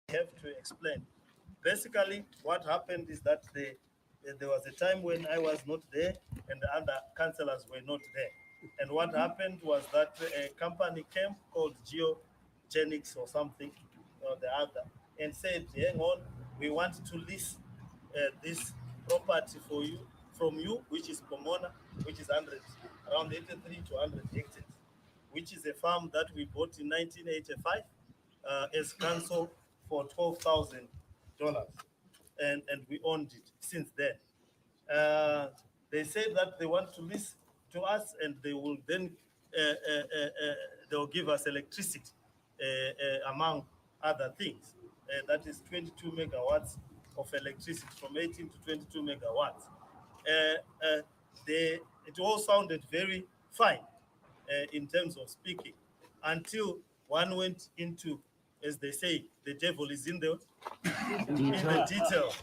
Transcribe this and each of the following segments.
have to explain. Basically, what happened is that there was a time when I was not there and the other councillors were not there. And what happened was that a company came called Geogenics or something or the other and said, hang on, we want to lease this property for you from you, which is Pomona, which is 100, around 83 to 100 hectares, which is a farm that we bought in 1985 as council for $12,000, and we owned it since then. They said that they want to lease to us, and they will then they will give us electricity among other things. That is 22 megawatts of electricity from 18 to 22 megawatts. They, it all sounded very fine in terms of speaking until one went into, as they say, the devil is in the detail.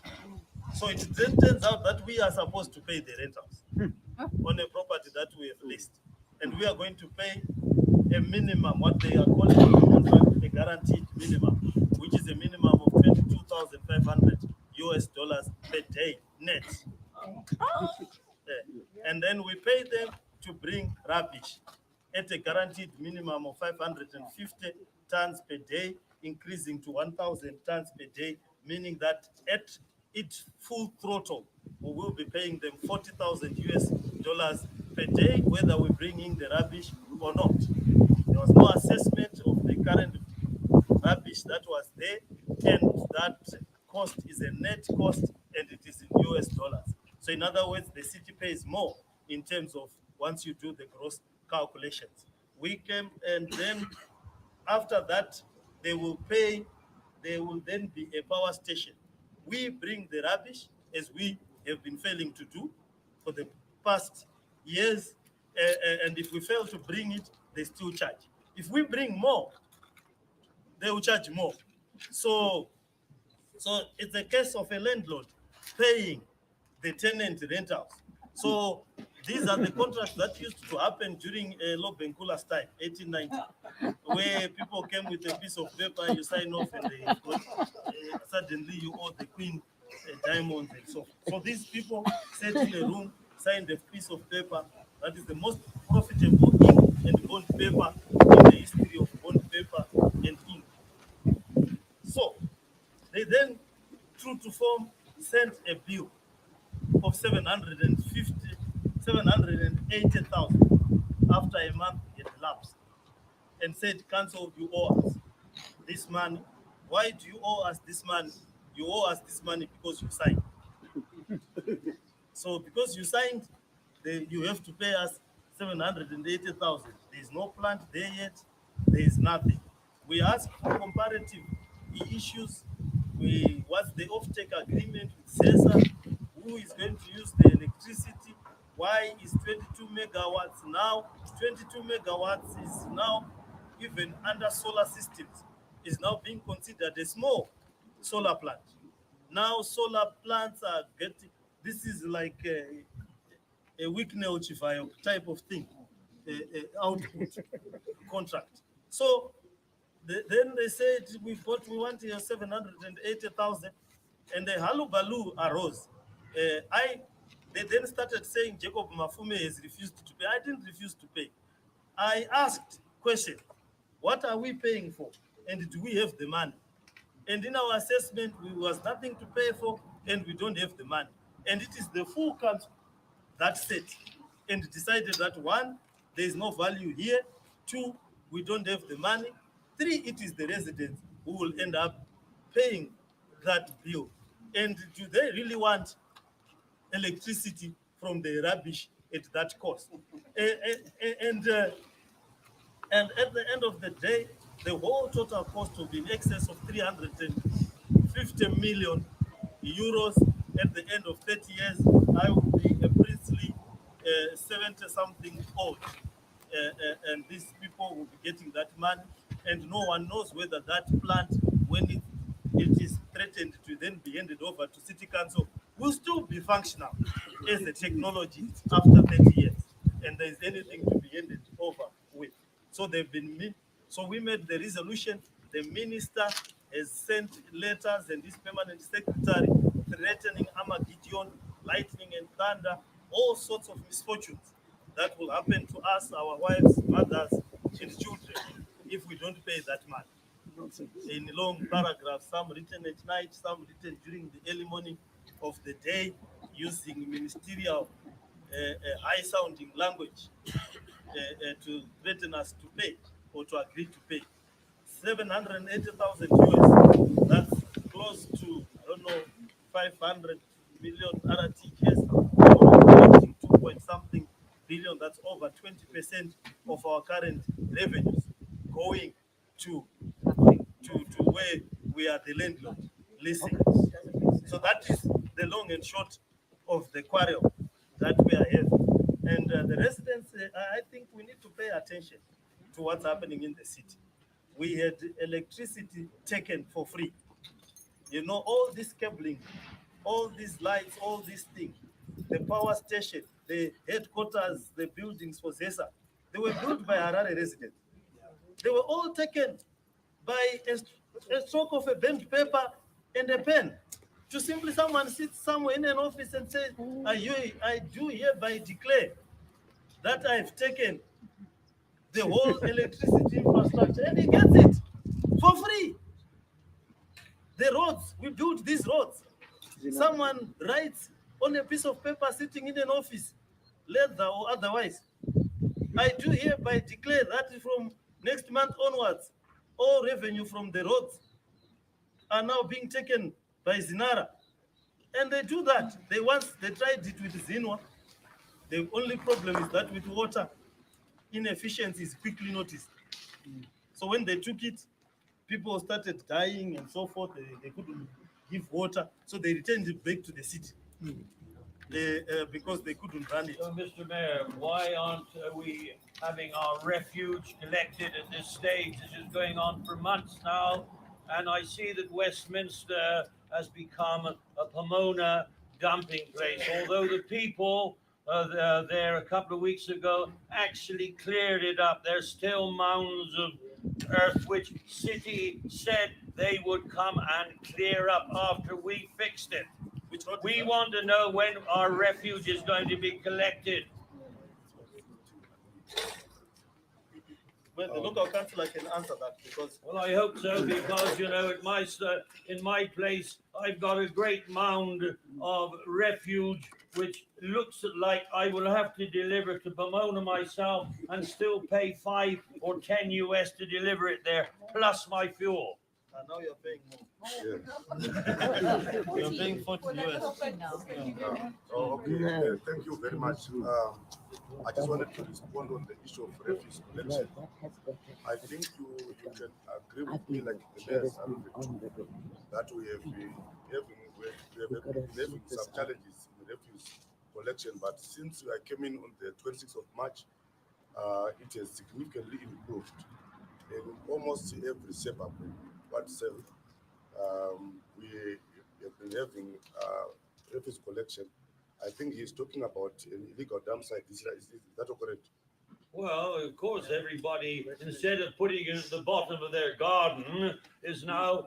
So it then turns out that we are supposed to pay the rentals on a property that we have leased, and we are going to pay a minimum, what they are calling in the contract, a guaranteed minimum, which is a minimum of 22,500 US dollars per day net. And then we pay them to bring rubbish at a guaranteed minimum of 550 tons per day, increasing to 1,000 tons per day, meaning that at its full throttle, we will be paying them 40,000 US dollars per day, whether we bring in the rubbish or not. There was no assessment of the current rubbish that was there, and that cost is a net cost, and it is in US dollars. So in other words, the city pays more in terms of once you do the gross calculations. We came, and then after that, they will pay, there will then be a power station. We bring the rubbish, as we have been failing to do for the past years, and if we fail to bring it, they still charge. If we bring more, they will charge more. So it's a case of a landlord paying the tenant rentals. So these are the contracts that used to happen during Lobenkula's time, 1890, where people came with a piece of paper, you sign off, and suddenly you owe the queen diamonds and so. So these people sat in a room, signed a piece of paper. That is the most profitable ink and bond paper in the history of bond paper and ink. So they then, true to form, sent a bill of 780,000 after a month had elapsed, and said, council, you owe us this money. Why do you owe us this money? You owe us this money because you signed. So because you signed, you have to pay us 780,000. There is no plant there yet. There is nothing. We ask for comparative issues. What's the off-take agreement with CESA? Who is going to use the electricity? Why is 22 megawatts now? 22 megawatts is now, even under solar systems, is now being considered a small solar plant. Now solar plants are getting, this is like a weak-nailed type of thing, output contract. So then they said, we want here 780,000, and the halubalu arose. They then started saying Jacob Mafume has refused to pay. I didn't refuse to pay. I asked question, what are we paying for? And do we have the money? And in our assessment, we was nothing to pay for, and we don't have the money. And it is the full council that said and decided that, one, there is no value here. Two, we don't have the money. Three, it is the residents who will end up paying that bill. And do they really want electricity from the rubbish at that cost? And at the end of the day, the whole total cost will be in excess of 350 million euros. At the end of 30 years, I will be a princely 70-something old. And these people will be getting that money. And no one knows whether that plant, when it is threatened to then be handed over to City Council, will still be functional as a technology after 30 years. And there is anything to be handed over with. So they've been, so we made the resolution. The minister has sent letters, and his permanent secretary threatening Armageddon, lightning and thunder, all sorts of misfortunes that will happen to us, our wives, mothers, and children if we don't pay that money. In long paragraphs, some written at night, some written during the early morning of the day, using ministerial, high-sounding language to threaten us to pay or to agree to pay. 780,000 US, that's close to, I don't know, 500 million RTGS, collecting 2 point something billion, that's over 20% of our current revenues going to where we are the landlord leasing. So that is the long and short of the quarrel that we are having. And the residents, I think we need to pay attention to what's happening in the city. We had electricity taken for free. You know, all this cabling, all these lights, all these things, the power station, the headquarters, the buildings for ZESA, they were built by Harare residents. They were all taken by a stroke of a bent paper and a pen. To simply someone sits somewhere in an office and says, I do hereby declare that I've taken the whole electricity infrastructure, and he gets it for free. The roads, we built these roads. Someone writes on a piece of paper sitting in an office, leather or otherwise, I do hereby declare that from next month onwards, all revenue from the roads are now being taken by Zinara. And they do that. They tried it with Zinwa. The only problem is that with water, inefficiency is quickly noticed. So when they took it, people started dying and so forth. They couldn't give water, so they returned it back to the city because they couldn't run it. So, Mr. Mayor, why aren't we having our refuge collected at this stage? This is going on for months now, and I see that Westminster has become a Pomona dumping place, although the people there a couple of weeks ago actually cleared it up. There's still mounds of earth which city said they would come and clear up after we fixed it. We want to know when our refuge is going to be collected. Well, the local councillor can answer that because. Well, I hope so, because you know, in my place, I've got a great mound of refuge, which looks like I will have to deliver to Pomona myself and still pay 5 or 10 US to deliver it there, plus my fuel. And now you're paying more. Yeah. You're paying 40 US. Okay. Thank you very much. I just wanted to respond on the issue of refuse collection. I think you can agree with me, like the mayor that we have been having some challenges in refuse collection, but since I came in on the 26th of March, it has significantly improved in almost every suburb. We have been having refuse collection. I think he's talking about an illegal dump site. Is that correct? Well, of course, everybody, instead of putting it at the bottom of their garden, is now,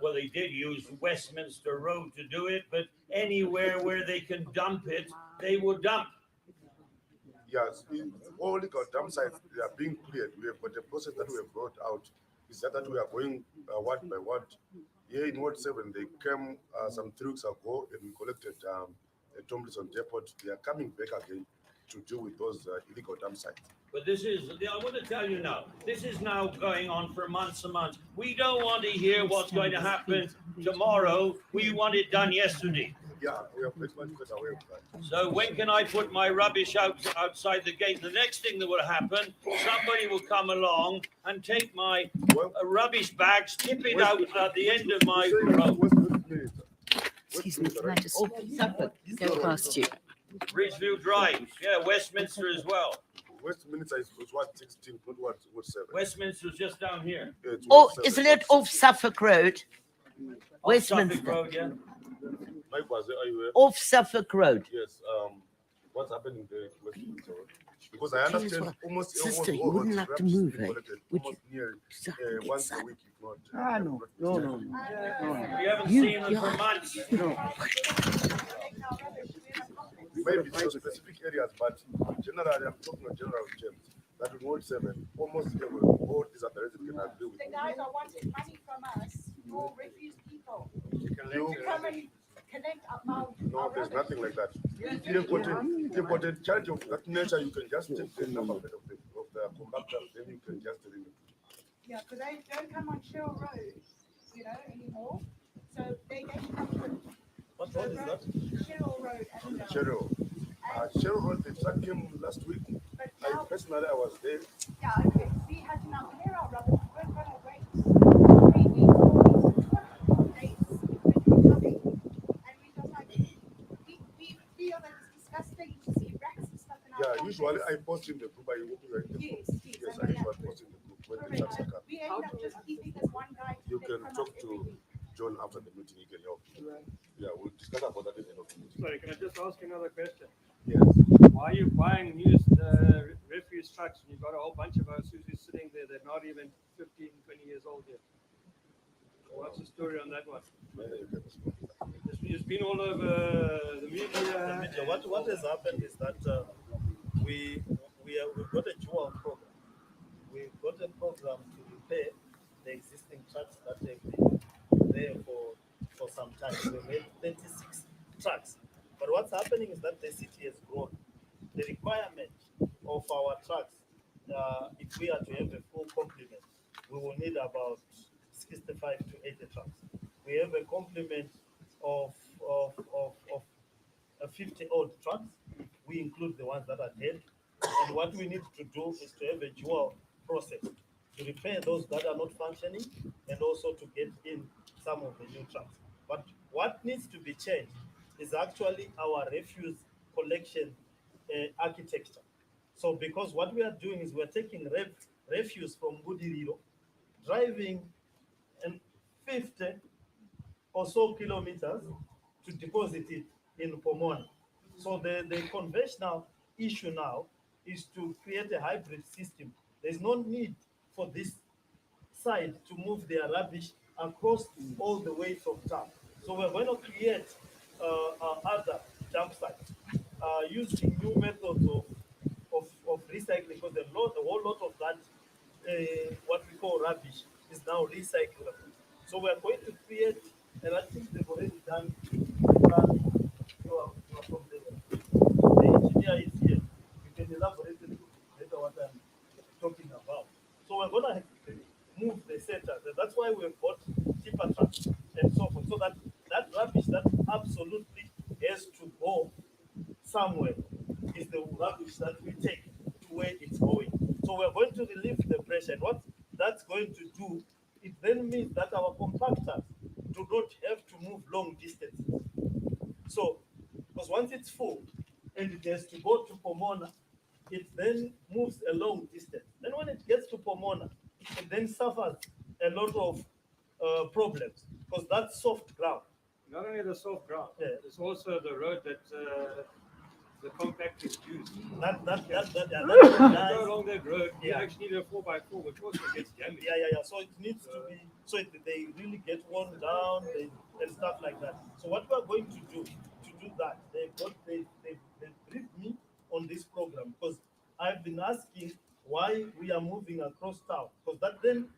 well, they did use Westminster Road to do it, but anywhere where they can dump it, they will dump. Yes, all legal dump sites, they are being cleared. We have got a process that we have brought out. Is that we are going word by word. Here in Ward 7, they came some 3 weeks ago and we collected a Tomlinson depot. They are coming back again to deal with those illegal dump sites. But this is, I want to tell you now, this is now going on for months and months. We don't want to hear what's going to happen tomorrow. We want it done yesterday. Yeah, we are pretty much aware of that. So when can I put my rubbish outside the gate? The next thing that will happen, somebody will come along and take my rubbish bag, tip it out at the end of my road. Excuse me, can I just go past you? Ridgeview Drive, yeah, Westminster as well. Westminster is what 16, not what 7. Westminster's just down here. Oh, isn't it off Suffolk Road? Westminster. Suffolk Road, yeah. Mike, are you here? Off Suffolk Road. Yes. what's happening there at Westminster Road? Because I understand almost Sister, you all wouldn't roads like to have move, be right? collected Would almost near Get once a sad. week, if not. No. We haven't You- seen them you for are- months. No. Maybe some specific areas, but generally, I'm talking in general terms. That in Ward 7, almost all these other residents can agree with The me. guys are wanting money from us, more refuse people, You, to come and collect our no, there's rubbish. nothing like that. If you've got a charge of that nature, you can just take the number plate of the conductor, then you can just remove it. Yeah, because they don't come on Cheryl Road, anymore. So they come from What road is that? Cheryl Road. Cheryl Road, the truck came last week. But I now, personally, I was there. yeah, okay, we had to now clear our rubbish. We're going to wait 3 weeks, 4 weeks, 12 days when you're coming. And we just like, we feel that it's disgusting to see rats and stuff in our Yeah, usually I complex. post in the group. I hope you are in the group. Yes, yes, Yes, I I know usually that. post in the group when the Correct. trucks are coming. We end up just keeping this one guy to You collect can from talk us to every week. John after the meeting. He can help you. Yeah, we'll discuss about that in the meeting. Sorry, can I just ask you another question? Yes. Why are you buying used refuse trucks when you've got a whole bunch of us who's sitting there? They're not even 15, 20 years old yet. What's the story on that one? Maybe you can respond to that. It's been all over the media. The media. What has happened is that we've got a dual program. We've got a program to repair the existing trucks that have been there for some time. We made 36 trucks. But what's happening is that the city has grown. The requirement of our trucks, if we are to have a full complement, we will need about 65 to 80 trucks. We have a complement of, of 50 odd trucks. We include the ones that are dead. And what we need to do is to have a dual process to repair those that are not functioning and also to get in some of the new trucks. But what needs to be changed is actually our refuse collection architecture. So because what we are doing is we're taking refuse from Budiriro, driving and 50 or so kilometers to deposit it in Pomona. So the conventional issue now is to create a hybrid system. There's no need for this side to move their rubbish across all the way from town. So we're going to create other dump sites using new methods of recycling because a whole lot of that, what we call rubbish, is now recyclable. So we're going to create, and I think they've already done plan. You are from the engineer is here. You can elaborate a little bit later what I'm talking about. So we're gonna move the center. That's why we've got cheaper trucks and so forth. So that that rubbish that absolutely has to go somewhere is the rubbish that we take to where it's going. So we're going to relieve the pressure. And what that's going to do, it then means that our compactors do not have to move long distances. So, because once it's full and it has to go to Pomona, it then moves a long distance. Then when it gets to Pomona, it then suffers a lot of problems because that's soft ground. Not only the soft ground, Yeah. there's also the road that the compact is used. That's Go nice. along that road, you Yeah. actually need a 4x4, which also gets damaged. Yeah. So it needs to be, so they really get worn down and stuff like that. So what we're going to do that, they briefed me on this program because I've been asking why we are moving across town because that then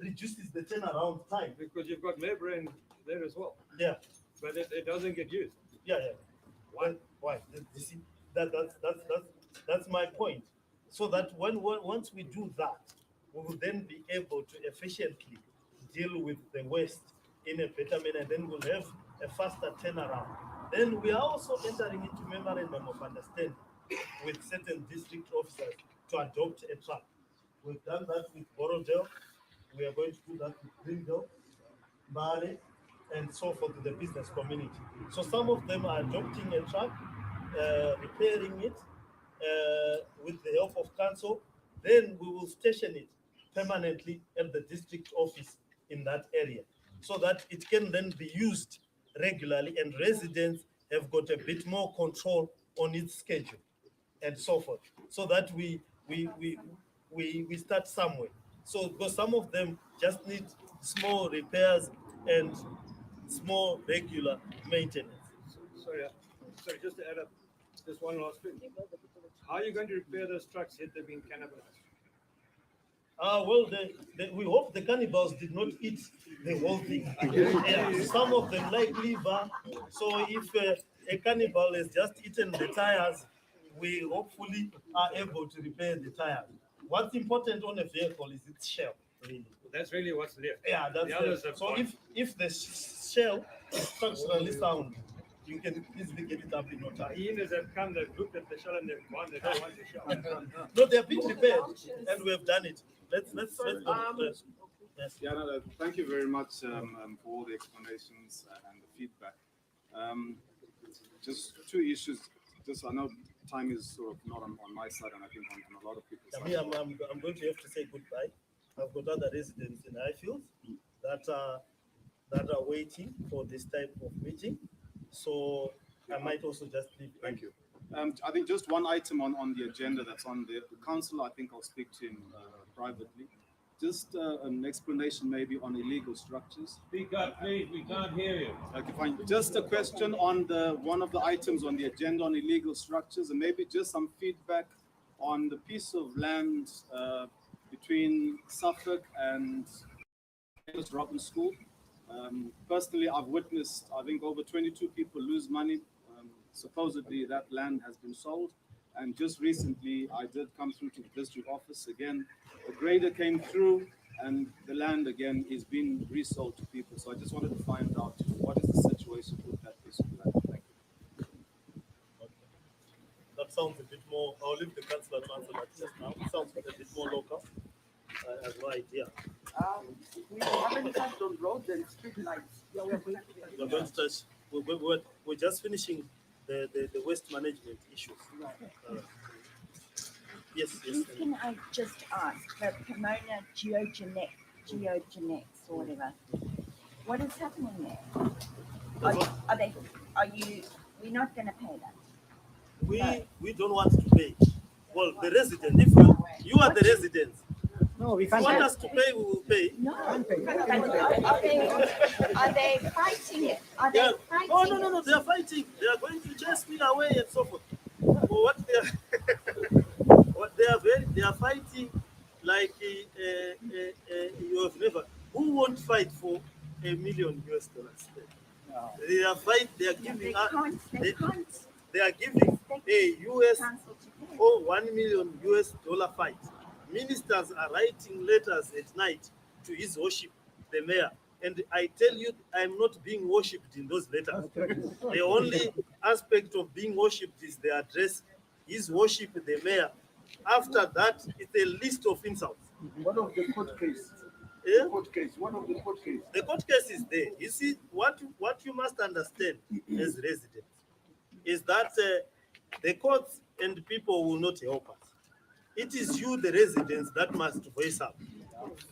reduces the turnaround time. Because you've got membrane there as well, Yeah, but it doesn't get used. yeah. Why? You see, that's my point. So that once we do that, we will then be able to efficiently deal with the waste in a better manner, and then we'll have a faster turnaround. Then we are also entering into memorandum of understanding with certain district officers to adopt a truck. We've done that with Borodale. We are going to do that with Greenville, Bari, and so forth to the business community. So some of them are adopting a truck, repairing it with the help of council. Then we will station it permanently at the district office in that area so that it can then be used regularly and residents have got a bit more control on its schedule and so forth, so that we start somewhere. So because some of them just need small repairs and small regular maintenance. Sorry, sorry, just to add up, just one last thing. How are you going to repair those trucks if they've been cannibalized? Well, we hope the cannibals did not eat the whole thing. Yeah, some of them like liver. So if a cannibal has just eaten the tires, we hopefully are able to repair the tires. What's important on a vehicle is its shell. Really. That's really what's left. Yeah, that's The others it. have So gone. if the shell is structurally sound, you can easily get it up in no time. Hyenas have come, they've looked at the shell and they've gone, they don't want the shell. No, they're being repaired, and we have done it. Let's yes. Yeah, no, thank you very much for all the explanations and the feedback. Just two issues. Just I know time is sort of not on my side, and I think on a lot of people's I side. mean, I'm going to have to say goodbye. I've got other residents in Highfield that are waiting for this type of meeting. So I might also just leave. Thank you. I think just one item on the agenda that's on the council. I think I'll speak to him privately. Just an explanation maybe on illegal structures. Speak up, please. We can't hear you. Okay, fine. Just a question on one of the items on the agenda on illegal structures, and maybe just some feedback on the piece of land between Suffolk and Robin School. Personally, I've witnessed, I think, over 22 people lose money. Supposedly, that land has been sold. And just recently, I did come through to the district office again. A grader came through, and the land again is being resold to people. So I just wanted to find out what is the situation with that piece of land. Thank you. That sounds a bit more. I'll leave the councillor to answer that just now. It sounds a bit more local. I have no idea. We haven't touched on roads and street lights. We're going to touch. We're just finishing the waste management issues. Yes. Can I just ask, the Pomona geogenics or whatever, what is happening there? We're not going to pay that? We don't want to pay. Well, the resident, if you are the residents, No, we if you can't. want us to pay, we will pay. No. Can't pay. But are they fighting it? Are they Yeah. fighting No, it? they are fighting. They are going to chase me away and so forth. But what they are fighting like you have never. Who won't fight for $1 million? They are giving. They can't. They are giving a US Cancel today. or $1 million fight. Ministers are writing letters at night to His Worship, the mayor. And I tell you, I'm not being worshipped in those letters. The only aspect of being worshipped is the address, His Worship, the mayor. After that, it's a list of insults. What of the court case? Yeah? Court case. What of the court case? The court case is there. You see, what you must understand as residents is that the courts and people will not help us. It is you, the residents, that must voice up.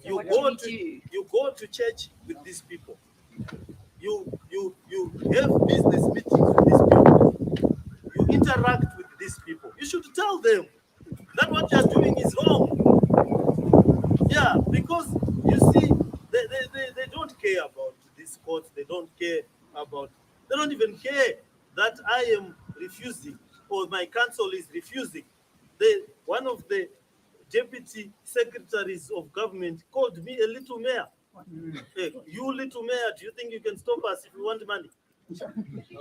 You go to church with these people. You have business meetings with these people. You interact with these people. You should tell them that what you're doing is wrong. Yeah, because you see, they don't care about these courts. They don't even care that I am refusing or my council is refusing. One of the deputy secretaries of government called me a little mayor. Hey, you little mayor, do you think you can stop us if we want money? No,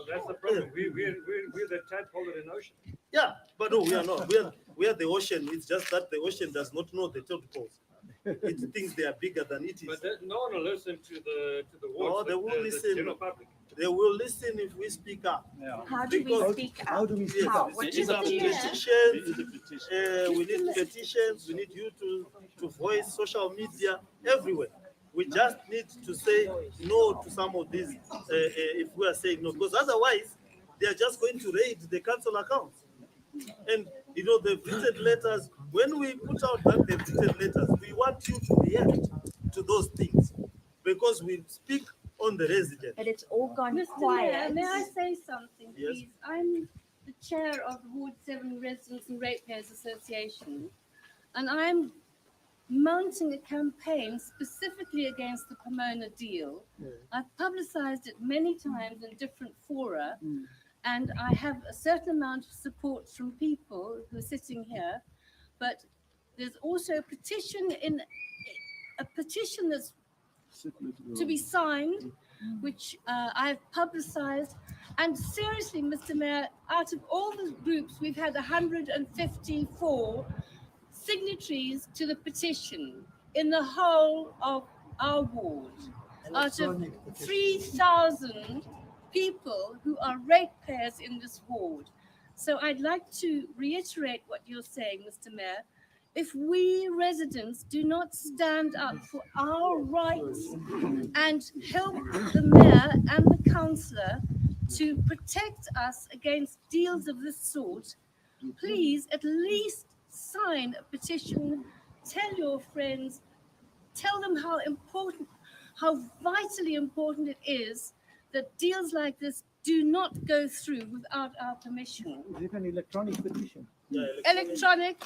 that's the problem. We're the tadpole in the ocean. Yeah, but no, we are not. We are the ocean. It's just that the ocean does not know the tadpoles. It thinks they are bigger than it is. But no one will listen to the No, words. they will listen. General public. They will listen if we speak up. How do we Because- speak up? How do we speak Yes, up? What it's is about it? petitions. We need petitions. We need you to voice social media everywhere. We just need to say no to some of these if we are saying no, because otherwise they are just going to raid the council accounts. And the written letters, when we put out that the written letters, we want you to react to those things because we speak on the residents. But it's all gone Mr. Mayor, quiet. may I say something, Yes. please? I'm the chair of the Ward 7 Residents and Ratepayers Association, and I'm mounting a campaign specifically against the Pomona deal. I've publicized it many times in different fora, and I have a certain amount of support from people who are sitting here, but there's also a petition that's to be signed, which I've publicized. And seriously, Mr. Mayor, out of all the groups, we've had 154 signatories to the petition in the whole of our ward, out of 3,000 people who are ratepayers in this ward. So I'd like to reiterate what you're saying, Mr. Mayor. If we residents do not stand up for our rights and help the mayor and the councillor to protect us against deals of this sort, please at least sign a petition, tell your friends, tell them how important, how vitally important it is that deals like this do not go through without our permission. Is it an electronic petition? Yeah, Electronic,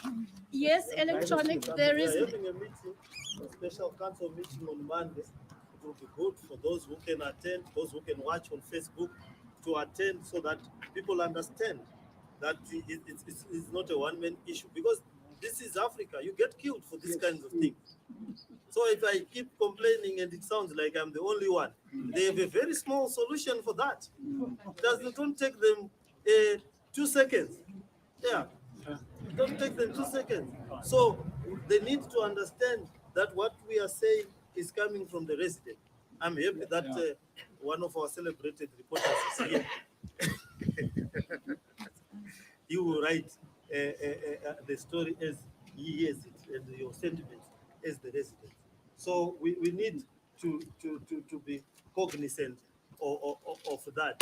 yes, electronic. There We is. are having a meeting, a special council meeting on Monday. It will be good for those who can attend, those who can watch on Facebook to attend, so that people understand that it's not a one-man issue, because this is Africa. You get killed for these kinds of things. So if I keep complaining and it sounds like I'm the only one, they have a very small solution for that. Don't take them 2 seconds. Yeah, don't take them 2 seconds. So they need to understand that what we are saying is coming from the resident. I'm happy that one of our celebrated reporters is here. He will write the story as he hears it, and your sentiments as the resident. So we need to be cognizant of that.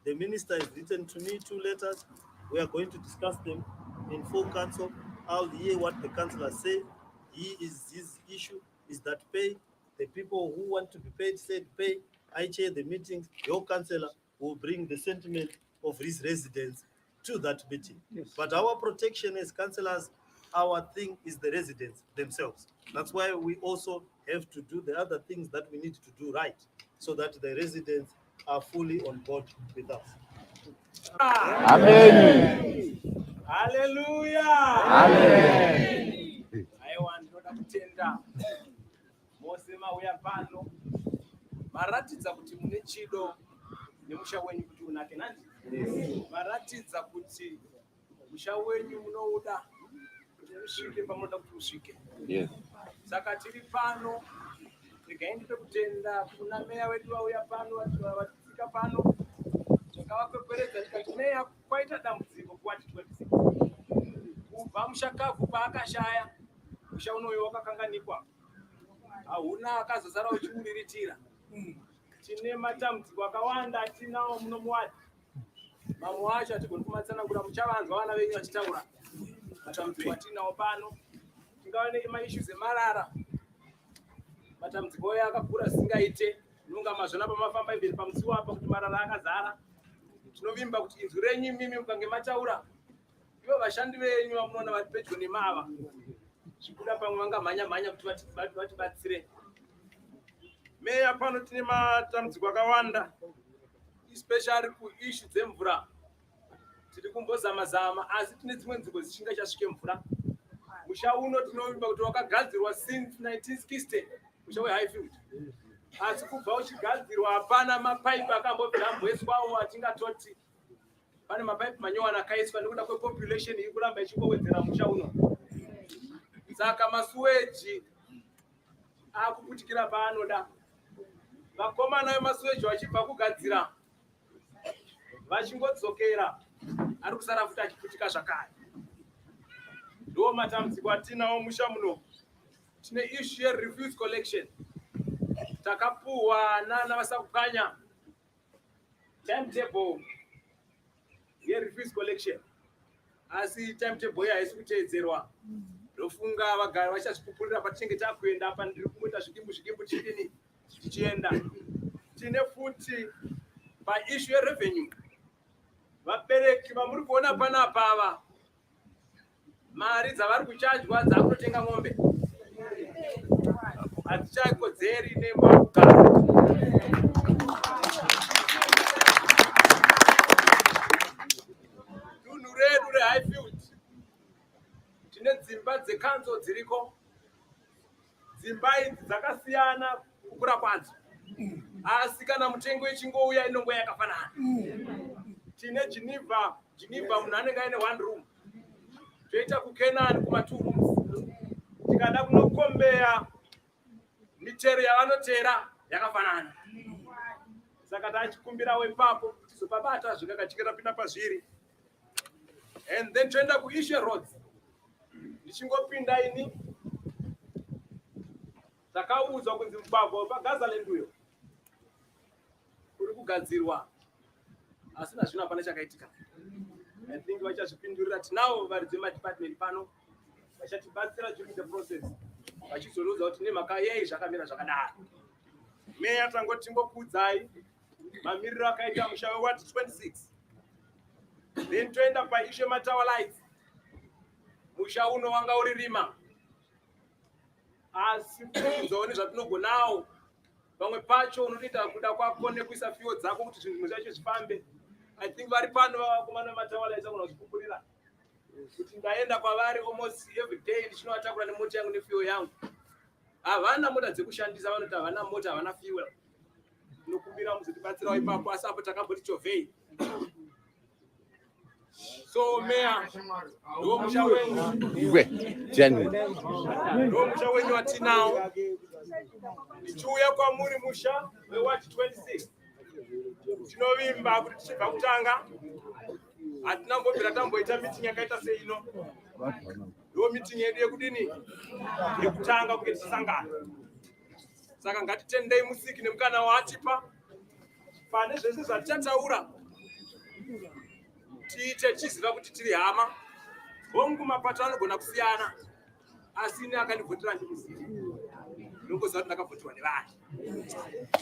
The minister has written to me 2 letters. We are going to discuss them in full council. I'll hear what the councillors say. His issue is that pay. The people who want to be paid said pay. I chair the meetings. Your councillor will bring the sentiment of his residents to that meeting. Yes. But our protection as councillors, our thing is the residents themselves. That's why we also have to do the other things that we need to do right, so that the residents are fully on board with us. Amen. Hallelujah. Amen. I want to kutenda mosema uya pano maratidza kuti mune chido nemusha wenyu kuti unake nani, maratidza kuti musha wenyu munouda kuti usvike pamunoda kuti usvike. Yes. Saka tiri pano tikaende pekutenda kuna meya wedu vauya pano vatisika pano takavakwekweredza tikati meya kwaita dambudziko kuwati 26 kubva mushakavu paakashaya musha unoyo wakakanganikwa, hauna akazozara uchiuriritira. Tine matambudziko akawanda atinawo muno muwadi, mamwe acho hatigoni kumatsanangura, muchavanzwa vana venyu vachitaura matambudziko atinawo pano. Tingava nemaissues emarara, matambudziko oyo akakura zvisingaite, nunga mazvona pamafamba imberi pamusiwo apa kuti marara akazara. Tinovimba kuti inzwi renyu imimi mukange mataura, ivo vashandi venyu vamunoona vari pedyo nemava, zvikuda pamwe vangamhanya-mhanya kuti vatibatsire. Meya pano tine matambudziko akawanda, especially kuishu dzemvura. Tiri kumbozama-zama, asi tine dzimwe nzvimbo dzisingachasvike mvura. Musha uno tinovimba kuti wakagadzirwa since 1960, musha weHighfield. Asi kubva uchigadzirwa hapana mapaipi akambobvira amboiswawo atingatoti pane mapaipi manyowani akaiswa nekuda kwepopulation iri kuramba ichingowedzera musha uno. Saka masuweji akuputikira paanoda. Vakomana vemasuweji vachibva kugadzira vachingodzokera, ari kusara futi achiputika zvakare. Ndo matambudziko atinawo musha muno. Tine issue yerefuse collection. Takapuhwa nana vasakukanya timetable yerefuse collection, asi timetable haisi kuteedzerwa. Ndofunga vagari vachazvipupurira patinenge takuenda apa, ndiri kumboita zvidimbu chidini tichienda. Tine futi paissue yerevenue. vabereki vamuri kuona panapa ava mari dzavari kuchajwa dzakutotenga ng'ombe hatichakodzeri nemba kugara. Dunhu redu reHighfield tine dzimba dzekanzo dziriko. Dzimba idzi dzakasiyana kukura kwadzo, asi kana mutengo ichingouya inongoya yakafanana. Tine Geneva munhu anenge aine 1 room, toita kuKenani kuma 2 rooms. Tikada kunokombeya michero yavanotera yakafanana, saka tachikumbirawo ipapo tizopabata zvakachikera pinda pazviri. And then toenda kuIshe Roads. Ndichingopinda ini takaudzwa kunzi mugwagwa paGazaland uyo uri kugadzirwa, asina zvino hapana chakaitika. I think vachazvipindurira. Tinavo varidzi vemadepartment pano vachatibatsira during the process, vachizoudza kuti nemhaka yei zvakamira zvakadaro. Meya tangoti timbokudzai mamiriro akaita musha weward 26. Then toenda paIshe Matawa Lights. Musha uno wanga uri rima, asi kuudzawo nezvatinogonawo. Pamwe pacho unoita kuda kwako nekuisa fiyo dzako kuti zvinhu zvacho zvifambe. I think vari pano vakomana Matawa Lights vanogona kuzvipupurira kuti ndaenda kwavari almost every day ndichinovatakura nemota yangu nefiyo yangu. Havana mota dzekushandisa, vanoti havana mota, havana fuel. Tinokumbira muzotibatsirawo ipapo, asi apo takamboti chovhei. So Meya, ndo musha wenyu. Ndo musha wenyu watinawo. Ndichiuya kwamuri musha weward 26. Tinovimba kuti tichibva kutanga hatina mbobvira tamboita meeting yakaita seino. Ndo meeting yedu yekudini yekutanga kuti tisangana. Saka ngatitendei Musiki nemukana waatipa pane zvese zvatichataura, tiite tichiziva kuti tiri hama. Hongu mapato anogona kusiyana, asi ini akandivhotera ndiMusiki, ndongoziva kuti ndakavhoterwa nevanhu.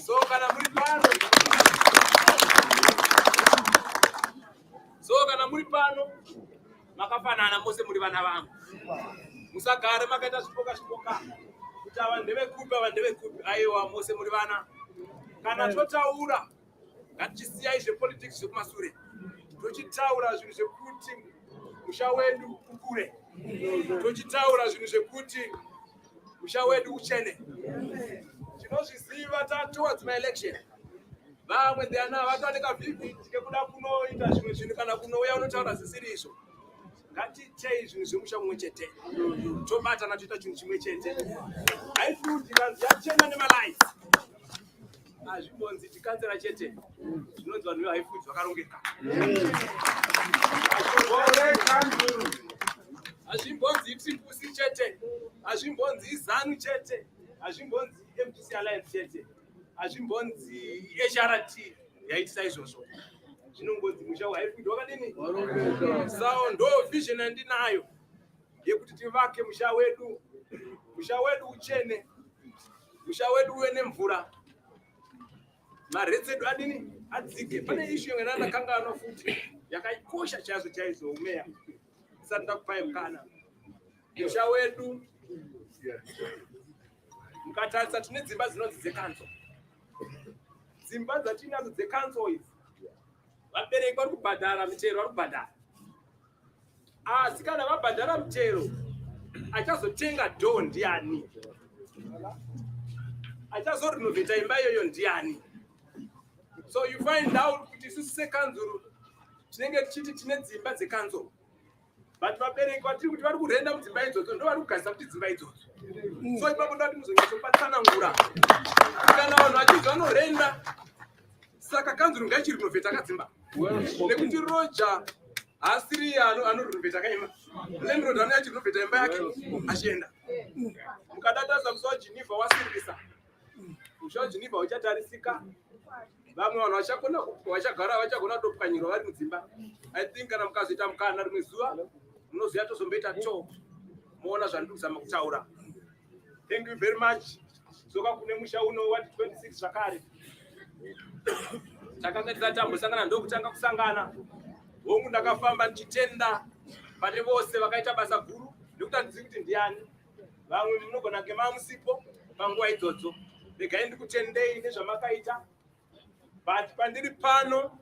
So kana muri pano makafanana mose muri vana vangu. Musagare makaita zvipoka kuti ava ndevekupi ava ndevekupi. Aiwa, mose muri vana. Kana totaura ngatichisiyai zvepolitics zvekumasure, tochitaura zvinhu zvekuti musha wedu ukure, tochitaura zvinhu zvekuti musha wedu uchene. Tinozviziva towards my election. Vamwe ndiana vatooneka vhivhidi ngekuda kunoita zvimwe zvinhu, kana kunouya unotaura zvisiri izvo. Ngatiitei zvinhu zvemusha mumwe chete, tobatana toita chinhu chimwe chete. HighField ikanzi yachena nemalights, hazvimbonzi tikanzera chete, zvinonzi vanhu veHighField vakarongeka. Hazvimbonzi Tripusi chete, hazvimbonzi ZANU chete, hazvimbonzi MTC Alliance chete, hazvimbonzi HRT yaitisa izvozvo. Zvinongonzi musha weHighfield wakadini? Sawo ndo vision yandinayo yekuti tivake musha wedu uchene, musha wedu uwe nemvura, maretsi edu adini adzike. Pane issue yanga ndakanganwa futi yakakosha chaizvo umeya, isati ndakupai mukana. Musha wedu mukatarisa tine dzimba dzinonzi dzekanzo. Dzimba dzatinadzo dzekanzo idzi vabereki vari kubhadhara michero, vari kubhadhara. Asi kana vabhadhara michero, achazotenga dhoo ndiani? Achazorinovheta imba iyoyo ndiani? So you find out kuti isusu sekanzuru tinenge tichiti tine dzimba dzekanzo, but vabereki vatiri kuti vari kurenda mudzimba idzodzo ndo vari kugarisa kuti dzimba idzodzo. So ipapo ndati muzonyatsopatsanangura kana vanhu vachizva vanorenda. Saka kanzuru ngaichirinovheta kadzimba, nekuti Roger haasiri anorinovheta kaimba. Landlord anouya achirinovheta imba yake achienda. Mukadadadza musa waGeneva wasirisa, musha waGeneva uchatarisika. Vamwe vanhu vachagona kutopwanyirwa vari mudzimba. I think kana mukazoita mukana rimwe zuva munoziva tozomboita talk moona zvandiri kuzama kutaura. Thank you very much. Soka kune musha uno ward 26 zvakare. Takanga tisati tambosangana ndokutanga kusangana. hongu ndakafamba ndichitenda pane vose vakaita basa guru nekuti handizivi kuti ndiani. Vamwe munogona kunge mamusipo panguva idzodzo. Regai ndikutendei nezvamakaita. But pandiri pano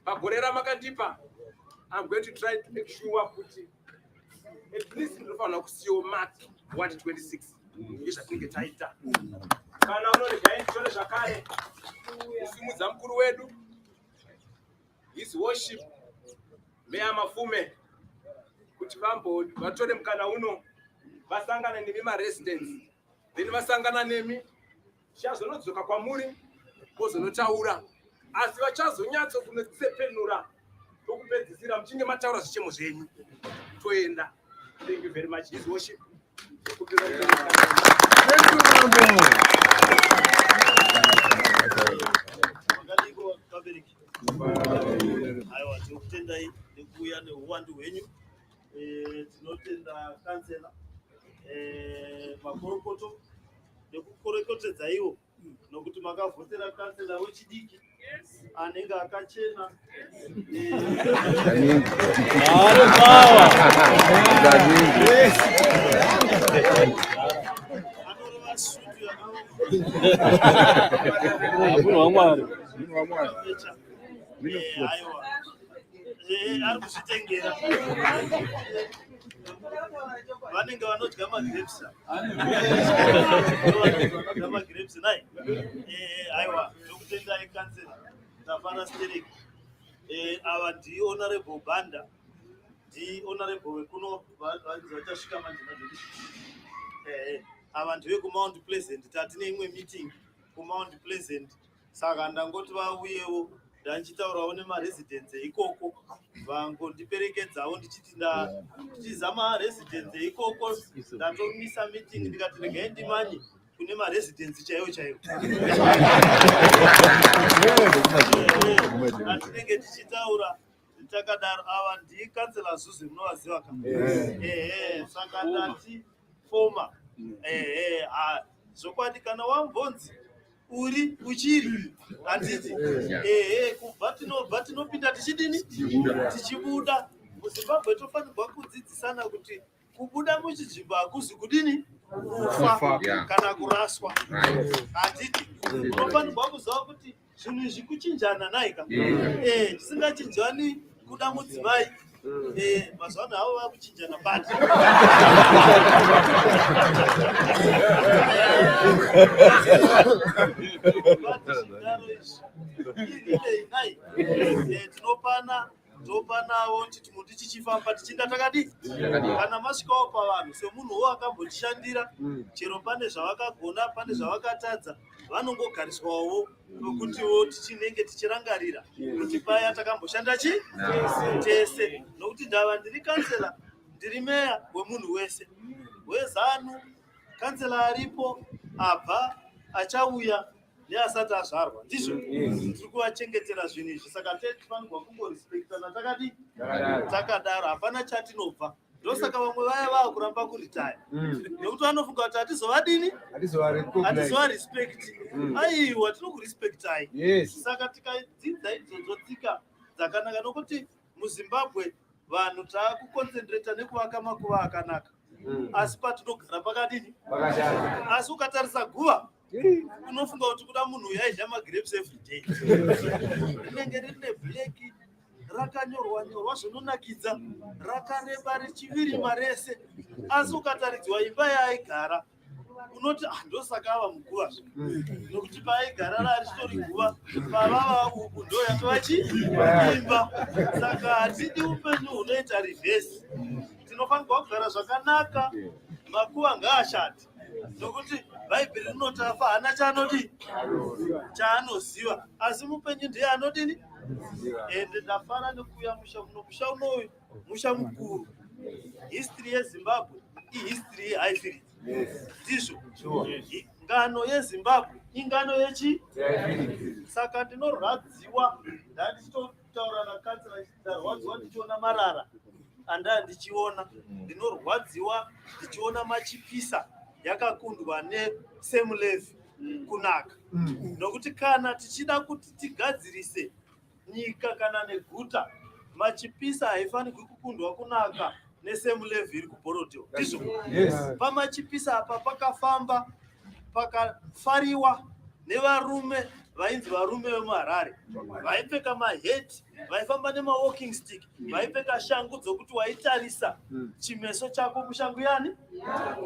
pagore ramakandipa, I'm going to try to make sure kuti at least ndinofanira kusiyawo mark what 26 izvatinenge taita. Kana unoregai nditore zvakare kusimudza mukuru wedu his worship Mayor Mafume kuti vatore mukana uno vasangana nemi maresidents, then vasangana nemi chazonodzoka kwamuri vozonotaura, asi vachazonyatso kunotsepenura tokupedzisira muchinge mataura zvichemo zvenyu toenda. Thank you very much. His worship. Aiwa, tinokutendai nekuuya neuwandu hwenyu. Tinotenda kansela makorokoto nekukorekotedza iwo nokuti makavhotera kansela wechidiki anenge akachena. Anoreva sutu aiwa ari kuzvitengera vanenge vanodya magrapes vanodya magrapes nai. Aiwa, ndokutendai kansela tafana stereki. Ava ndihonorable Banda, ndihonorable wekuno vachasvika manjina. Ava ndevekuMount Pleasant, tatine imwe meeting kuMount Pleasant, saka ndangoti vauyewo ndanchitaurawo nemaresidents ikoko vangondiperekedzawo ndichizama residents ikoko. Ndatomisa meeting ndikati regai ndimanye kune maresidents chaiwo chaiwo. Atinenge tichitaura takadaro ava ndikansela Zuze munovaziva ka. Saka ndati former zokwadi kana wambonzi uri uchiri handiti kubva tinopinda tichidini tichibuda. MuZimbabwe tofanirwa kudzidzisana kuti kubuda muchizvimbo hakuzi kudini kufa kana kuraswa. Handiti tofanirwa kuziva kuti zvinhu izvi kuchinjana naika. Tisingachinjani kuda mudzimai. Mazuva ano havo vakuchinjana bati. Tinopanawo titi mundu tichifamba tichinda takadi kana masvikawo pavanhu semunhuwo akambochishandira chero pane zvavakagona pane zvavakatadza vanongogariswawo nokutiwo tichinenge tichirangarira kuti paya takamboshanda tese. Nokuti ndava ndiri kansela, ndiri meya wemunhu wese weZanu. Kansela aripo abva achauya neasati azvarwa ndizvo tiri kuvachengetera zvinhu izvi. Saka tifanirwa kungorespektana takadi takadaro, hapana chatinobva. Ndosaka vamwe vaya vakuramba kuritaya nekuti vanofunga kuti hatizovadini, hatizovarespekti. Aiwa, tinokurespektai. Saka tikadzidza idzodzo tsika dzakanaka, nokuti muZimbabwe vanhu taakukonsentrata nekuvaka makuva akanaka, asi patinogara pakadini. Asi ukatarisa guva unofunga kuti kuda munhu uyu aidya magrapes every day. Rinenge rine bleki rakanyorwa zvinonakidza, rakareba richivirima rese, asi ukataridzwa imba yaaigara unoti ndosaka ava muguva nokuti paaigara rarichitori guva pavava uku ndo yatovachiimba. Saka hatidi upenyu hunoita rivhesi. Tinofanirwa kugara zvakanaka, makuva ngaashati nokuti Bhaibheri rinoti afa hana chaanodi chaanoziva, asi mupenyu ndiye anodini. Ende ndafara nekuuya musha muno. Musha unoyu musha mukuru. History yeZimbabwe ihistory yeHighfield, ndizvo. Ngano yeZimbabwe ingano yechi. Saka ndinorwadziwa ndandichitotaura nakansela ndarwadziwa ndichiona marara andaa ndichiona, ndinorwadziwa ndichiona machipisa yakakundwa neSam Levy kunaka. Nokuti kana tichida kuti tigadzirise nyika kana neguta machipisa haifanirwi kukundwa kunaka nesemu level iri kuborodhiyo ndizvo. Pamachipisa apa pakafamba pakafariwa nevarume vainzi varume vemuharare vaipfeka maheti, vaifamba nemawalking stick, vaipfeka shangu dzokuti waitarisa chimeso chako kushangu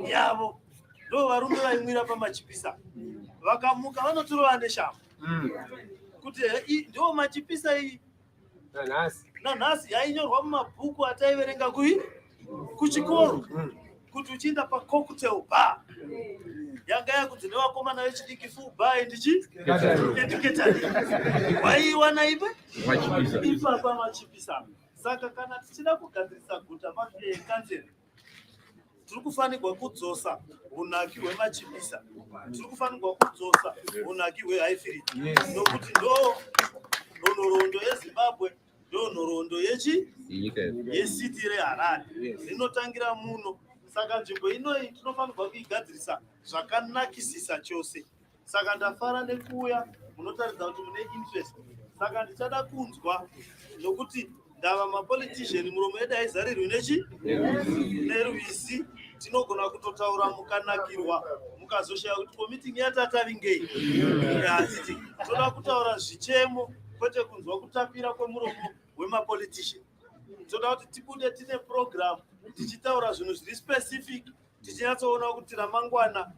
yavo. Ndo varume vaimwira pamachipisa, vakamuka vanotorova neshangu kuti ndo machipisa iyi nanhasi yainyorwa mumabhuku ataiverenga kuchikoro kuti uchienda pacocktail bar yanga yakunzi nevakomana vechidiki full bar endiketari waiwana ipapa machipisa. Saka kana tichida kugadzirisa guta makanzeri, tiri kufanirwa kudzosa unaki hwemachipisa, tiri kufanirwa kudzosa unaki hwehighfield, nokuti ndo nhoroondo yeZimbabwe, ndo nhoroondo yesiti reHarare rinotangira muno. Saka nzvimbo inoyi tinofanirwa kuigadzirisa zvakanakisisa chose. Saka ndafara nekuuya munotaridza kuti mune interest. Saka ndichada kunzwa, nokuti ndava mapolitician muromo yedu haizarirwi nerwizi, tinogona kutotaura mukanakirwa mukazoshaya kuti komitingi yatatavingei. Hatiti toda kutaura zvichemo kwete kunzwa kutapira kwemuromo wemapolitician. Toda kuti tibude tine program tichitaura zvinhu zviri specific, tichinyatsoona kuti ramangwana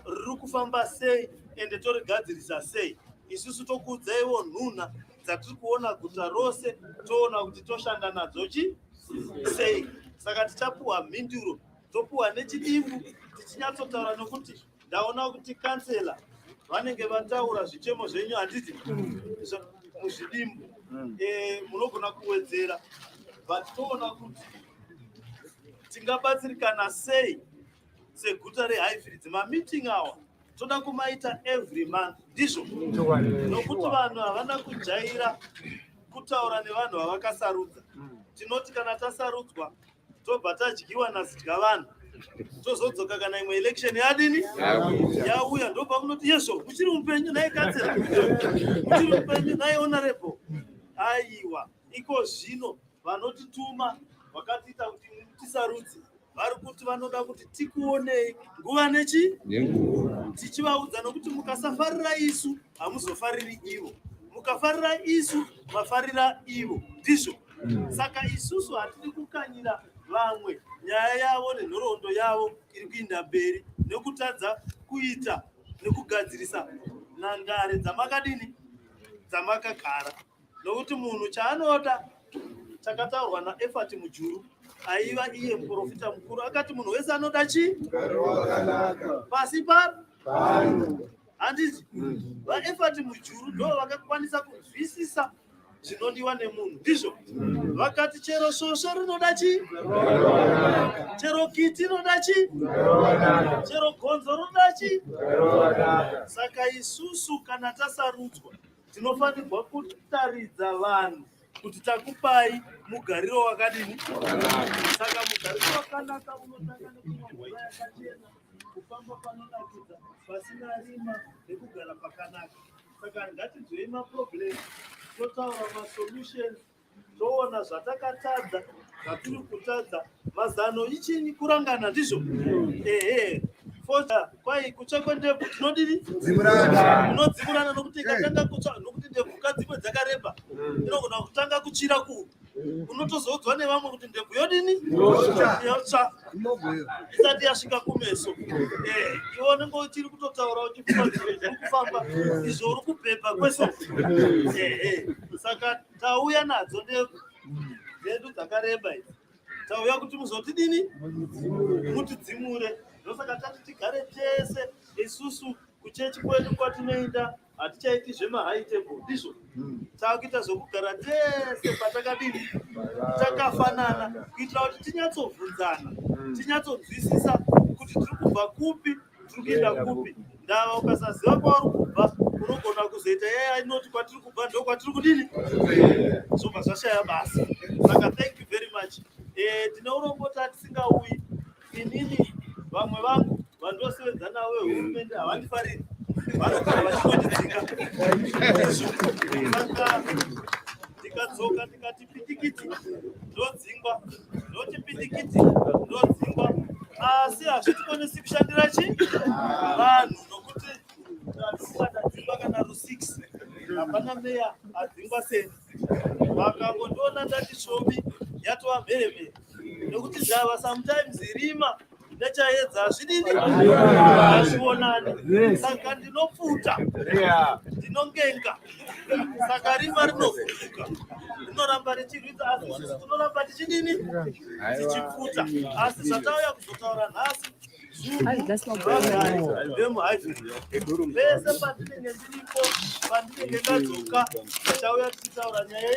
riri kufamba sei ende torigadzirisa sei. Isusu tokuudzaiwo nhunha dzatiri kuona guta rose, toona kuti toshanda nadzo sei. Saka tichapuhwa mhinduro, topuhwa nechidimbu, tichinyatsotaura nokuti ndaona kuti kansela vanenge vataura zvichemo zvenyu handiti muzvidimbu, munogona kuwedzera, but toona kuti tingabatsirikana sei seguta reHighfields. Mameeting awa toda kumaita every month, ndizvo, nokuti vanhu havana kujaira kutaura nevanhu vavakasarudza. Tinoti kana tasarudzwa tobva tadyiwa nazidya vanhu, tozodzoka kana imwe election yauya, ndobva munoti yezvo muchiri mupenyu naye kansela, muchiri mupenyu naye honorable. Aiwa, iko zvino vanotituma vakatiita kuti tisarudze vari kuti vanoda kuti tikuonei nguva tichivaudza, nokuti mukasafarira isu hamuzofariri ivo, mukafarira isu mafarira ivo, ndizvo. Saka isusu hatidi kukanyira vamwe nyaya yavo nenhoroondo yavo iri kuinda mberi nekutadza kuita nekugadzirisa nhandare dzamakagara, nokuti munhu chaanoda chakataurwa naEfati Mujuru, aiva iye muprofita mukuru, akati munhu wese anoda pasi handiti vaEfati Mujuru ndo vakakwanisa kunzwisisa zvinodiwa nemunhu, ndizvo. Vakati chero shosho rinoda chero kiti rinoda chero gonzo rinoda. Saka isusu kana tasarudzwa tinofanirwa kutaridza vanhu kuti takupai mugariro wakadini. Saka mugariro wakanaka unotanga nekumwa mvura yakachena, kufamba panonakidza, pasina rima, nekugara pakanaka. Saka ngatinzwei maproblem, totaura masolutions, toona zvatakatadza, zvatiri kutadza, mazano ichini kurangana, ndizvo. Kwai kutsva kwendebvu tinodini? Unodzimurana, nokuti ikatanga kutsva, nokuti ndebvuka dzimwe dzakareba, inogona kutanga kuchira unotozoudzwa nevamwe kuti ndebvu yodini? Yotsva isati yasvika kumeso. Iwe unenge uchiri kutotaura uchiri kufamba, izvo uri kubhebha kweso. Saka tauya nadzo ndebvu dzedu dzakareba idzi, tauya kuti muzotidini? Mutidzimure. Ndosaka tati tigare tese isusu kuchechi kwedu kwatinoenda hatichaiti zvemahigh table, ndizvo. Takuita zvokugara tese patakadini, takafanana, kuitira kuti tinyatsobvunzana, tinyatsonzwisisa kuti tiri kubva kupi, tiri kuenda kupi. Ndava ukasaziva kwauri kubva, unogona kuzoita inoti kwatiri kubva ndo kwatiri kudini, zvobva zvashaya basa. Saka thank you very much. Tine urongota tisingauyi, inini vamwe vangu vandosevedza navo vehurumende havandifariri, vanogara vachingondidzinga. Saka tikadzoka tikati pitikiti ndodzingwa, ndoti pitikiti ndodzingwa, asi hazvitikonesi kushandira vanhu nokuti tadzingwa kana ru6 hapana meya adzingwa seni. Vakangondiona ndati shomi yatova mheremhere nokuti ndava sometimes rima nechaedza hazvidini hazvionani, saka ndinopfuta ndinongenga, saka rima rinovhurika rinoramba richirwidza, asi isusu tinoramba tichidini tichipfuta. Asi zvatauya kuzotaura nhasi vese pandinenge ndiripo, pandinenge ndadzoka tichauya tichitaura nyaya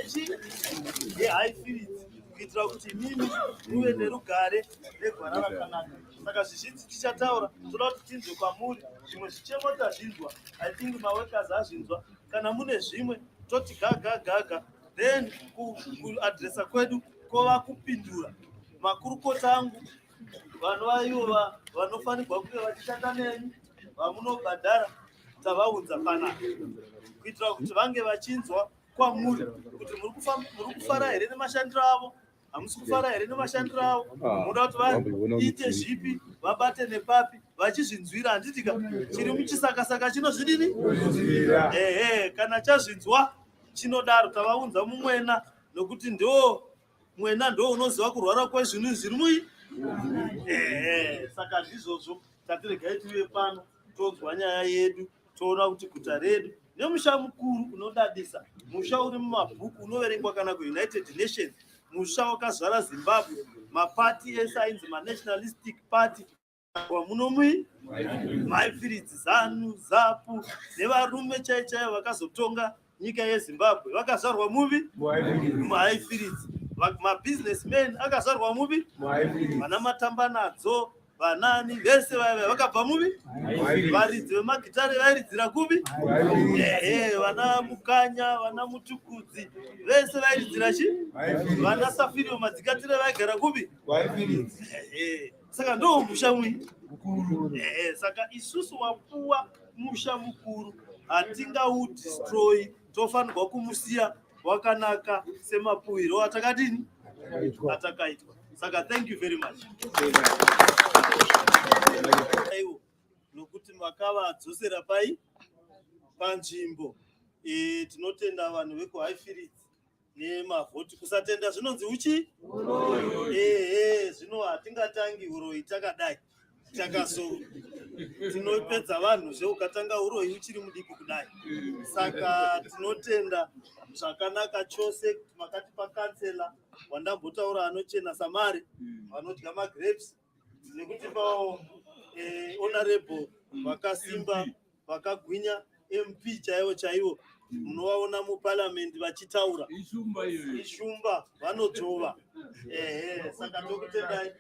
yehighfields kuitira kuti mimi muve nerugare negwara rakanaka. Saka zvizhinji tichataura toda kuti tinzwe kwamuri, zvimwe zvichemo tazvinzwa, I think maworkers azvinzwa, kana mune zvimwe toti gaga, then kuadresa kwedu kwova kupindura makurukota angu vanova ivo vanofanirwa kunge vachishanda nemi, vamunobhadhara tavaunza panapa kuitira kuti vange vachinzwa kwamuri kuti muri kufara here nemashandiro avo, hamusi kufara here nemashandiro avo, munoda kuti vaite zvipi, vabate nepapi, vachizvinzwira. Handitika chiri muchisakasaka chinozvidini, kana chazvinzwa chinodaro tavaunza mumwena, nokuti mwena ndo unoziva kurwara kwezvinhu zviri mui. Saka zvizvozvo tatiregai tive pano tonzwa nyaya yedu, toona kuti guta redu nemusha mukuru unodadisa, musha uri mumabhuku unoverengwa kana kuUnited Nations, musha wakazara Zimbabwe, mapati esainzi, manationalistic party muno mahighfields, ZANU, ZAPU nevarume chaichaivo vakazotonga nyika yeZimbabwe vakazvarwa muvi mahighfields. Mabusinessmen akazvarwa muvi, vana matambanadzo, vanani vese vaiva vakabva muvi, varidzi vemagitare vairidzira kuvi, vana Mukanya, vana Mutukudzi vese vairidzira vana Safirio Madzikatire vaigara kuvi. Saka ndo musha mukuru. Saka isusu wapuwa musha mukuru hatingaudestroy, tofanirwa kumusiya wakanaka semapuwiro atakadini atakaitwa. Saka thank you very much. Nokuti makavadzosera panzvimbo, tinotenda vanhu vekuhighfields nemavhoti. Kusatenda zvinonzi uchi, zvino hatingatangi uroyi takadai tinopedza vanhu ukatanga uroyi uchiri mudiki kudai. Saka tinotenda zvakanaka chose makatipa kansela wandambotaura anochena samare, vanodya magrapes, nekutipawo honorable vakasimba vakagwinya, MP chaivo munovaona muparliament vachitaura ishumba vanodzova. Saka tokutendai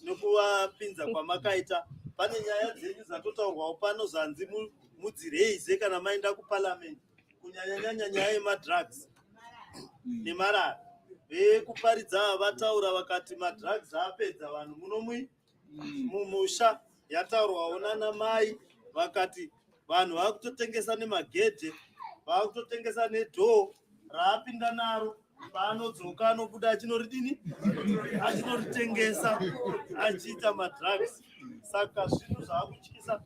nekuvapinza kwamakaita. Pane nyaya dzenyu dzatotaurwawo pano zanzi mudzireize kana maenda kuparliament, kunyanyanyanya nyaya yemadrugs nemarara. Vekuparidza vataura vakati madrugs apedza vanhu muno mumusha. Yataurwawo nana mai vakati vanhu vakutotengesa nemagedhe, vakutotengesa nedhoo raapinda naro, paanodzoka anobuda achinoridini, achinoritengesa achiita madrugs. Saka zvinhu zvaakutyisa,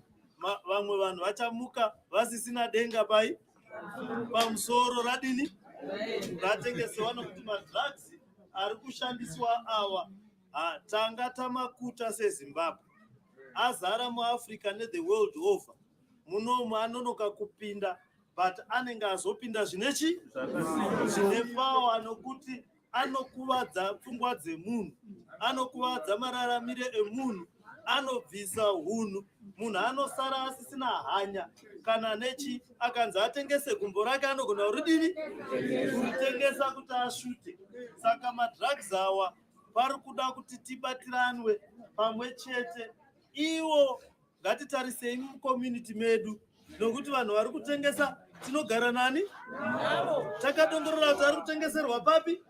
vamwe vanhu vachamuka vasisina denga pamusoro radini ratengesewa, nokuti madrugs ari kushandiswa awa tanga tamakuta seZimbabwe, azara muAfrica nethe world over. Munomu anonoka kupinda, but anenge azopinda zvine power, nokuti anokuvadza pfungwa dzemunhu, anokuvadza mararamire emunhu, anobvisa hunhu, munhu anosara asisina hanya kana nechi. Akanzi atengese gumbo rake anogona kuritengesa kuti asvute. Saka madrugs awa pari kuda kuti tibatiranwe pamwe chete. Iwo ngatitarisei mucommunity medu, nokuti vanhu vari kutengesa tinogara nani, takadongorora kuti ari kutengeserwa papi.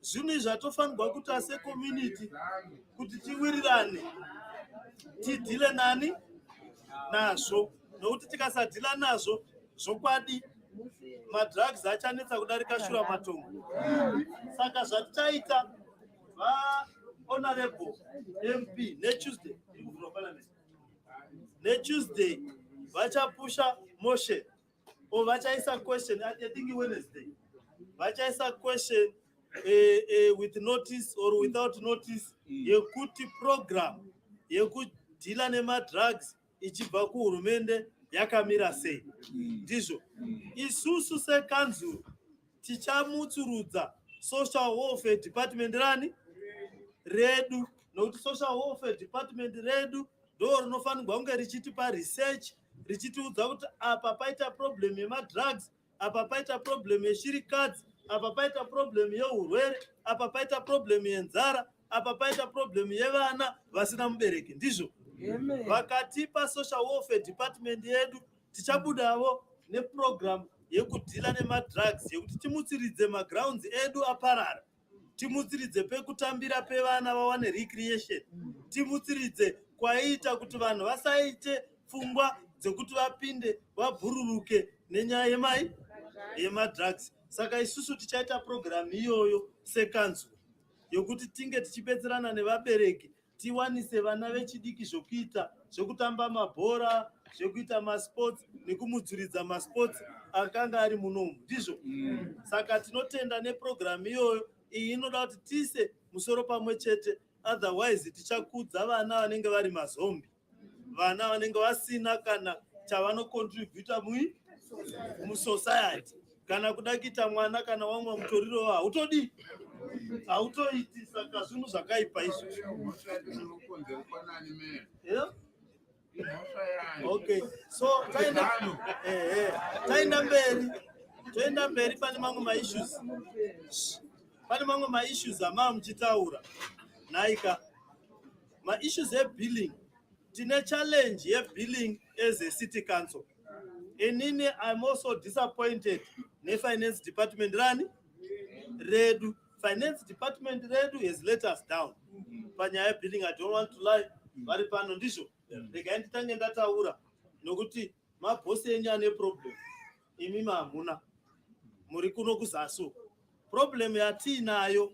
Zvinhu zvatofanirwa kuti ase community kuti tiwirirane, tidhile nani nazvo, nokuti tikasadhila nazvo zvokwadi madrugs achanetsa kudarika shura matongo. Saka zvatichaita honorable MP neTuesday vachapusha motion or vachaisa question, I think Wednesday vachaisa question with notice or without notice yekuti program yekudhila nemadrugs ichibva kuhurumende yakamira sei. Ndizvo isusu sekanzuru tichamutsurudza social welfare department redu, nokuti social welfare department redu ndo rinofanirwa kunge richitipa research richitiudza kuti apa paita problem yemadrugs, apa paita problem yeshirikadzi, apa paita problem yeurwere, apa paita problem yenzara, apa paita problem yevana vasina mubereki. Ndizvo vakatipa social welfare department yedu tichabudawo neprogram yekudhila nemadrugs yekuti timutsiridze magrounds edu aparara, timutsiridze pekutambira pevana vawane recreation, timutsiridze kwaita kuti vanhu vasaite pfungwa dzekuti vapinde vabhururuke nenyaya yemadrugs. Saka isusu tichaita program iyoyo sekanzuru yokuti tinge tichipetserana nevabereki tiwanise vana vechidiki zvokuita, zvokutamba mabhora, zvokuita masports nekumudzuridza masports akanga ari munomu. Ndizvo saka tinotenda neprogram iyoyo. Iyi inoda kuti tise musoro pamwe chete, otherwise tichakudza vana vanenge vari mazombi, vana vanenge vasina kana chavanocontributa musociety. Kana kuda kuita mwana kana wamwa mutoriro hautodi, hautoiti. Saka zvinhu zvakaipa izvozvo. Okay, so taenda mberi pane mamwe maissues amaa muchitaura naika maissues ebilling. Tine challenge yebilling as a city council. Inini I'm also disappointed nefinance department redu. Finance department redu has let us down panyaya yebilling. I don't want to lie, vari pano ndizvo regai nditange ndataura nokuti mabhosi enyu ane problem, imi hamuna, muri kuno kuzasu. Problem yatiinayo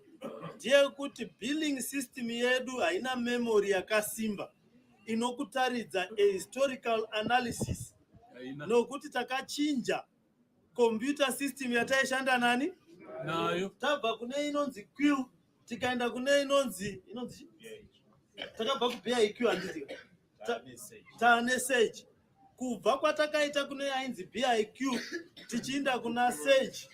ndeyekuti billing system yedu haina memory yakasimba inokutaridza a historical analysis, nokuti takachinja computer system yataishanda nayo, tabva kune inonzi Q tikaenda kune inonzi takabva kuBIQ handiti tane Sage, kubva kwatakaita kune yainzi BIQ tichienda kuna Sage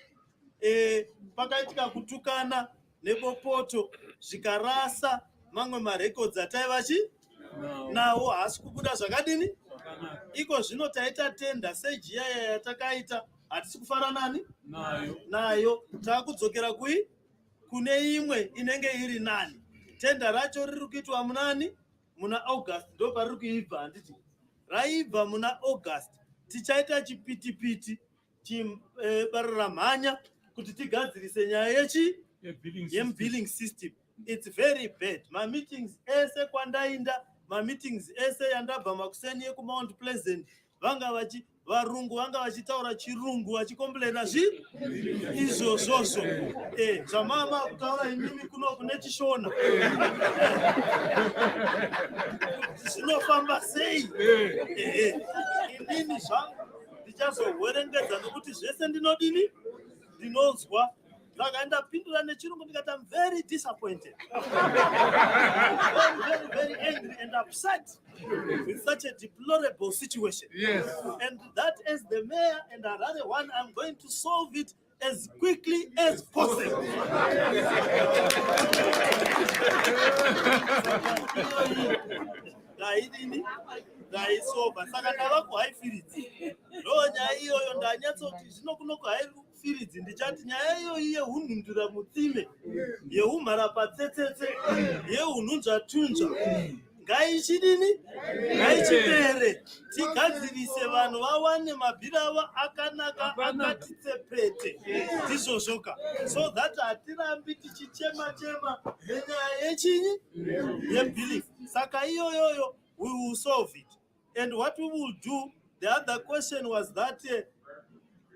pakaitika kutukana nebopoto zvikarasa mamwe marecords ataiva nawo haasi kubuda zvakadini. Iko zvino taita tenda Sage yaya yatakaita hatisi kufara nayo, taakudzokera kune imwe inenge iri nani. Tenda racho riri kuitwa muna August, ndo pariri kuibva handiti, raibva muna August. Tichaita chipitipiti chibararamhanya kuti tigadzirise nyaya yebilling system. It's very bad. Meetings ese kwandainda, meetings ese yandabva makuseni yekumount Pleasant, varungu vanga vachitaura chirungu vachikomplaina izvozvozvo. Zvamama kutaura imimi kuno kune chishona zvinofamba sei? Inini zvangu ndichazohwerengedza nokuti zvese ndinonzwa. Saka ndapindura nechirungu ndikati I'm very disappointed. very angry and upset with such a deplorable situation. Yes. And that as the mayor and another one, I'm going to solve it as quickly as possible. Ndaisolva saka ndava kuhaifiridzi. Ndo nyaya iyoyo ndanyatsoti zvino kuno kuhaifiridzi ndichati nyaya iyoyi yehunhundura mutsime, yehumharapatsetsetse, yehunhunzvatunzva ngaichipere, tigadzirise vanhu vawane mabhiri avo akanaka akati tsepete ndizvozvoka, so that hatirambi tichichema nenyaya yebilling. Saka iyoyoyo we will solve it. And what we will do, the other question was that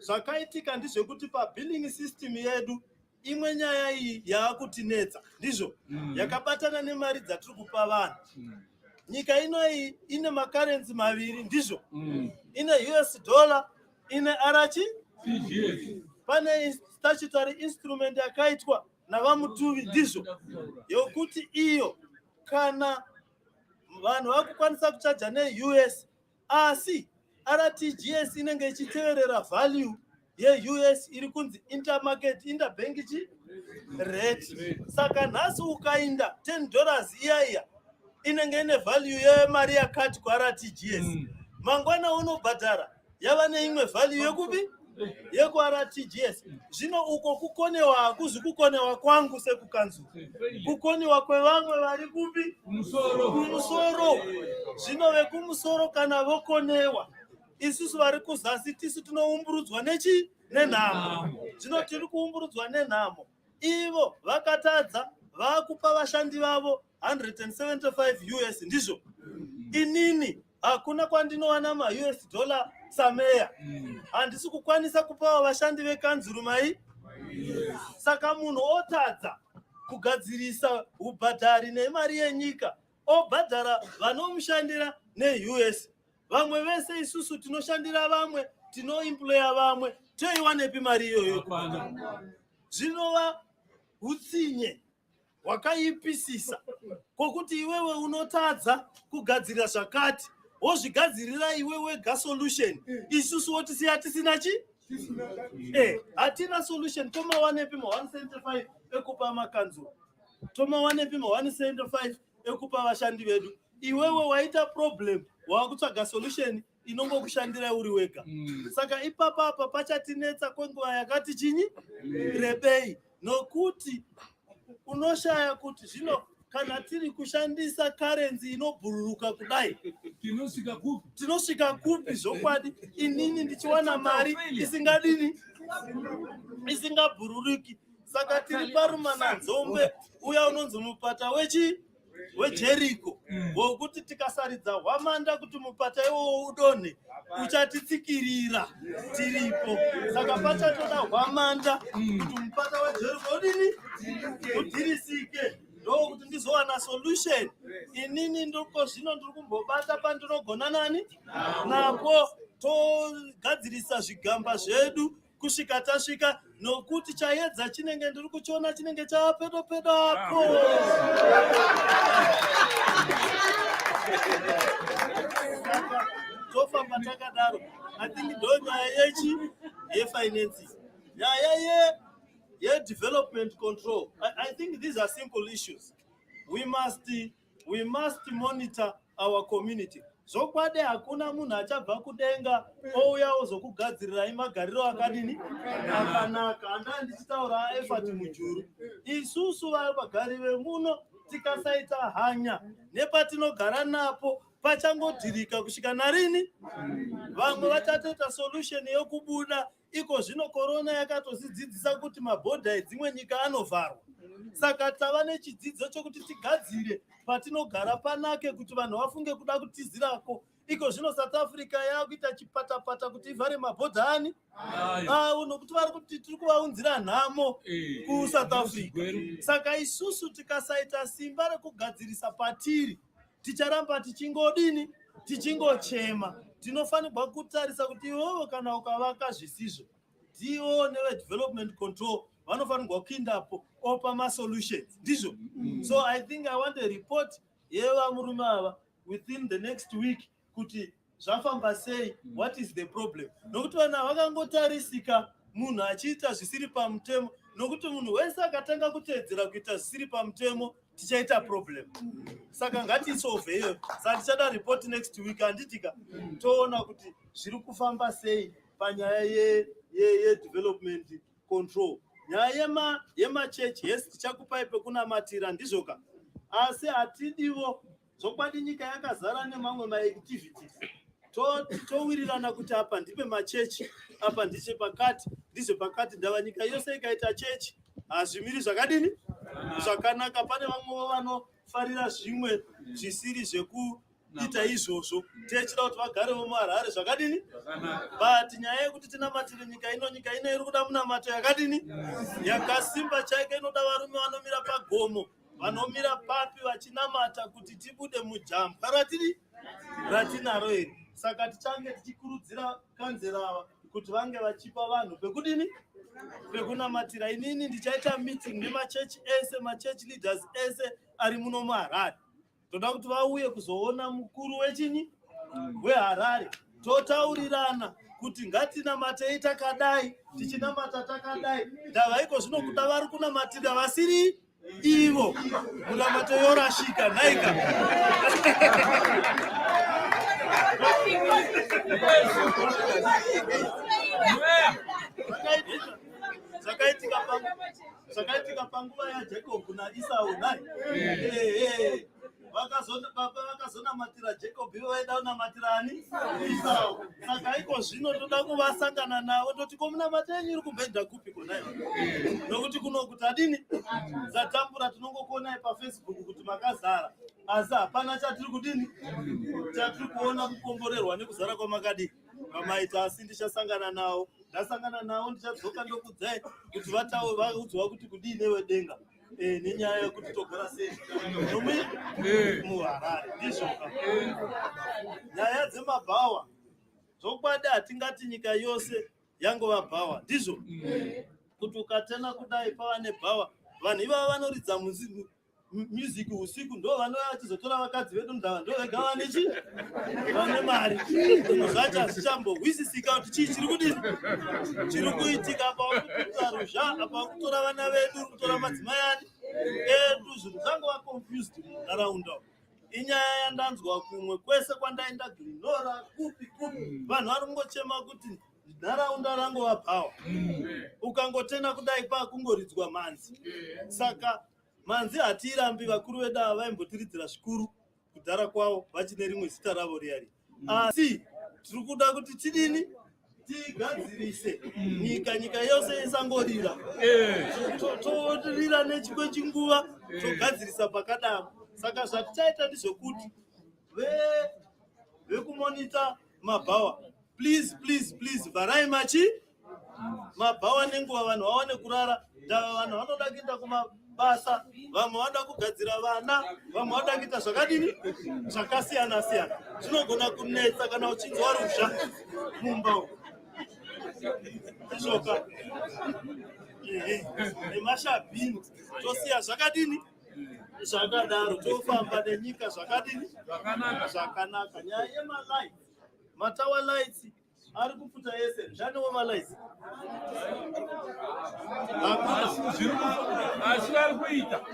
zvakaitika ndezvekuti pabilling system yedu imwe nyaya iyi yaakutinetsa ndizvo yakabatana nemari dzatiri kupa vanhu. Nyika inoyi ine makarenzi maviri ndizvo, ine US dollar, ine arachi, pane statutory instrument yakaitwa navamutuvi ndizvo, yokuti iyo kana vanhu vakukwanisa kuchaja neUS asi RTGS inenge ichiteverera value yeUS iri kunzi intermarket interbank rate. Saka nhasi ukainda $10 iya inenge ine value yemari yakati kuRTGS, mangwana unobhadhara yava neimwe value yekupi yekuRTGS. Zvino uko kukonewa hakuzi kukonewa kwangu sekukanzuru, kukoniwa kwevamwe vari kupi kumusoro. Zvino vekumusoro kana vokonewa, isusu vari kuzasi tisu tinoumburudzwa nenhamo. Zvino tiri kuumburudzwa nenhamo. Ivo vakatadza vakupa vashandi vavo $175 ndizvo. Inini hakuna kwandinowana ma-US dollar sameya, handisi kukwanisa kupawa vashandi vekanzuru mai. Saka munhu otadza kugadzirisa ubhadhari nemari yenyika, obhadhara vanomushandira neUS. Vamwe vese isusu tinoshandira vamwe, tinoemploya vamwe, toiwanepi mari iyoyo? Zvinova utsinye wakaipisisa kokuti iwewe unotadza kugadzirira zvakati, wozvigadzirira iwe wega solution, isusu wotisiya tisina chi? Hatina solution. Tomawanepi ma-175 ekupa makanzuru, tomawanepi ma-175 ekupa vashandi vedu? Iwewe waita problem, wakutsvaga solution inongokushandira uri wega. Saka ipapa pachatinetsa kwenguva yakati chinyi rebei, nokuti unoshaya kuti zvino kana tiri kushandisa currency inobhururuka kudai tinosvika kupi zvokwadi? Inini ndichiwana mari isingadini isingabhururuki. Saka tiri parumana nzombe uya unonzi mupata weJeriko, wokuti tikasaridza hwamanda kuti mupata iwowo udonhe uchatitsikirira tiripo. Saka pachatoda hwamanda kuti mupata weJeriko udini udhirisike, ndokuti ndizowana solution. Inini ndiko zvino ndiri kumbobata pandinogona nani napo, togadzirisa zvigamba zvedu kusvika tasvika, nokuti chaedza chinenge ndiri kuchiona chinenge chava pedo apo. Tofamba takadaro. I think ndo nyaya yefinances, nyaya ye-development control. I think these are simple issues. We must monitor our community. Zvokwadi hakuna munhu achabva kudenga ouya ozokugadzirirai magariro akadini akanaka. Handaa ndichitaura effort mujuru. Isusu vagari vemuno tikasaita hanya nepatinogara napo pachangodhirika kusvika narini. Vamwe vachatoita solution yokubuda. Iko zvino korona yakatozidzidzisa kuti mabhodha edzimwe nyika anovharwa. Saka tava nechidzidzo chokuti tigadzire patinogara panake, kuti vanhu vafunge kuda kutizirako. Iko zvino South Africa yakuita chipatapata kuti ivhare mabhodha ani, nokuti vari kuti tiri kuvaunzira nhamo kuSouth Africa. Saka isusu tikasaita simba rekugadzirisa patiri, ticharamba tichingodini, tichingochema. Tinofanirwa kutarisa kuti iwowo kana ukavaka zvisizvo, ndiwo neve-development control vanofanirwa kuindapo opa ma-solutions ndizvo. So I think I want a report yevamurume ava within the next week kuti zvafamba sei, what is the problem. Nokuti vana vakangotarisika munhu achiita zvisiri pamutemo, nokuti munhu wese akatanga kuteedzera kuita zvisiri pamutemo tichaita problem. Saka ngatisolveyo. Saka tichada report next week anditika toona kuti zviri kufamba sei panyaya ye-development control. Nyaya yemachechi, yes, tichakupai pekunamatira ndizvoka, asi hatidiwo zvokwadi nyika yakazara nemamwe maactivities. Towirirana kuti apa ndipe machechi, apa ndiche pakati, ndizve pakati. Ndava nyika yose ikaita chechi hazvimiri zvakadini zvakanaka. Pane vamwe vanofarira zvimwe zvisiri ita izvozvo tichida kuti vagare muHarare zvakadini, but nyaya yekuti tinamatire nyika ino iri kuda munamato yakadini, yakasimba chaiko. Inoda varume vanomira pagomo, vanomira papi vachinamata kuti tibude mujambwa ratinaro iri. Saka tichange tichikurudzira kanzera ava kuti vange vachipa vanhu pekudini, pekunamatira. Inini ndichaita meeting nemachechi ese, machechi leaders ese ari muno muHarare. Toda kuti vauye kuzoona mukuru wechinyi weHarare, totaurirana kuti ngatinamatei takadai, tichinamata takadai. Ndavaiko zvino kuda vari kunamatira vasiri ivo, munamato yorashika nhaika. Zvakaitika panguva yaJacob naEsau nai. Vakazonamatira Jacob, ivo vaida kunamatira ani? Esau. Saka iko zvino toda kuvasangana navo toti komunamatei iri kumbenda kupi konayo? Nokuti kuno kuti adini zatambura tinongokuonai paFacebook kuti makazara, asi hapana chatiri kudini, chatiri kuona kukomborerwa nekuzara kwamakadini pamaita. Asi ndichasangana navo, ndasangana navo ndichadzoka ndokudzai kuti vaudzwa kuti kudini newedenga. Nenyaya yekuti togara sei muHarare. Ndizvoka nyaya dzemabhawa zvokwadi, hatingati nyika yose yangova bhawa, ndizvo kuti ukatena kudai pava nebhawa, vanhu ivava vanoridza music usiku, ndo vanouya vachizotora vakadzi vedu ndava, ndo vega vane mari. Zvinhu zvacho hazvichambohwisisika kuti chii chiri kudini, chiri kuitika. Pakutora ruzha, apa kutora vana vedu, kutora madzimai edu, zvinhu zvangova confused munharaunda. Inyaya yandanzwa kumwe kwese kwandaenda Glinora, kupi vanhu vari kungochema kuti nharaunda rangova bhawa. Ukangotena kudai pakungoridzwa manzi. Saka manzi hatirambi, vakuru vedu ava vaimbotiridzira zvikuru kudhara kwavo vachine rimwe zita ravo riyari. Asi tiri kuda kuti tidini, tigadzirise nyika yose isangorira. Torira nechimwe chinguva togadzirisa pakadaro. Saka zvatichaita ndezvekuti vekumonita mabhawa, please vharai mabhawa nenguva, vanhu vaone kurara. Vanhu vanoda kuenda kumabasa, vamwe vanoda kugadzira vana, vamwe vanoda kuita zvakadini, zvakasiyana-siyana. Zvinogona kunetsa kana uchinzwa ruzha mumba umu. Izvoka nemashabhini tosiya zvakadini, zvakadaro, tofamba nenyika zvakadini, zvakanaka. Nyaya yemalights, matawa lights ari kupfuta yese. Zvanewo malights asi vari kuita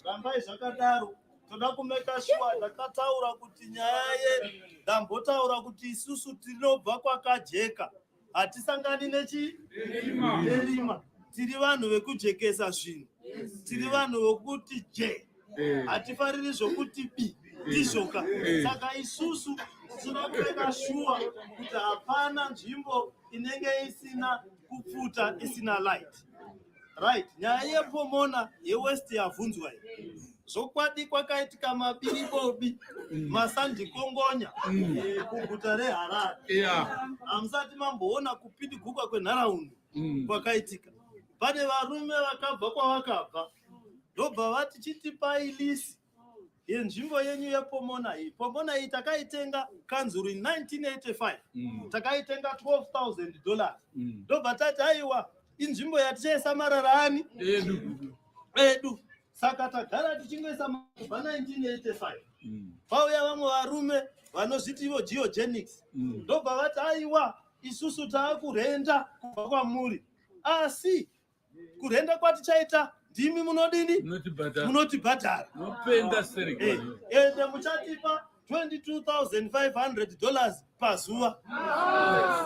rambai zvakadaro. Toda kumeka sure ndakataura kuti nyaya ndambotaura kuti isusu tinobva kwakajeka, hatisangani nerima. Tiri vanhu vekujekesa zvinhu, tiri vanhu vokuti je, hatifariri zvokuti bi, ndizvoka. Saka isusu tinoda kumeka sure kuti hapana nzvimbo inenge isina kupfuta, isina light. Right, nyaya yepomona yeWest yavhunzwa iyi. Zvokwadi kwakaitika mabiribobi, masandikongonya kuguta reHarare. Hamusati mamboona kupidiguka kwenharaunda kwakaitika. Pane varume vakabva kwavakabva, ndobva vati chitipai lisi yenzvimbo yenyu yepomona iyi. Pomona iyi takaitenga kanzuru in 1985, takaitenga $12,000. Ndobva tati aiwa, inzvimbo yatichaisa marara ani edu. Saka tagara tichingoisa kubva 1985. Pauya vamwe varume vanozviti ivo geogenics, ndobva vati aiwa, isusu taakurenda kubva kwamuri, asi kurenda kwatichaita ndimi munodini, munotibhadhara, ende muchatipa $22,500 pazuva,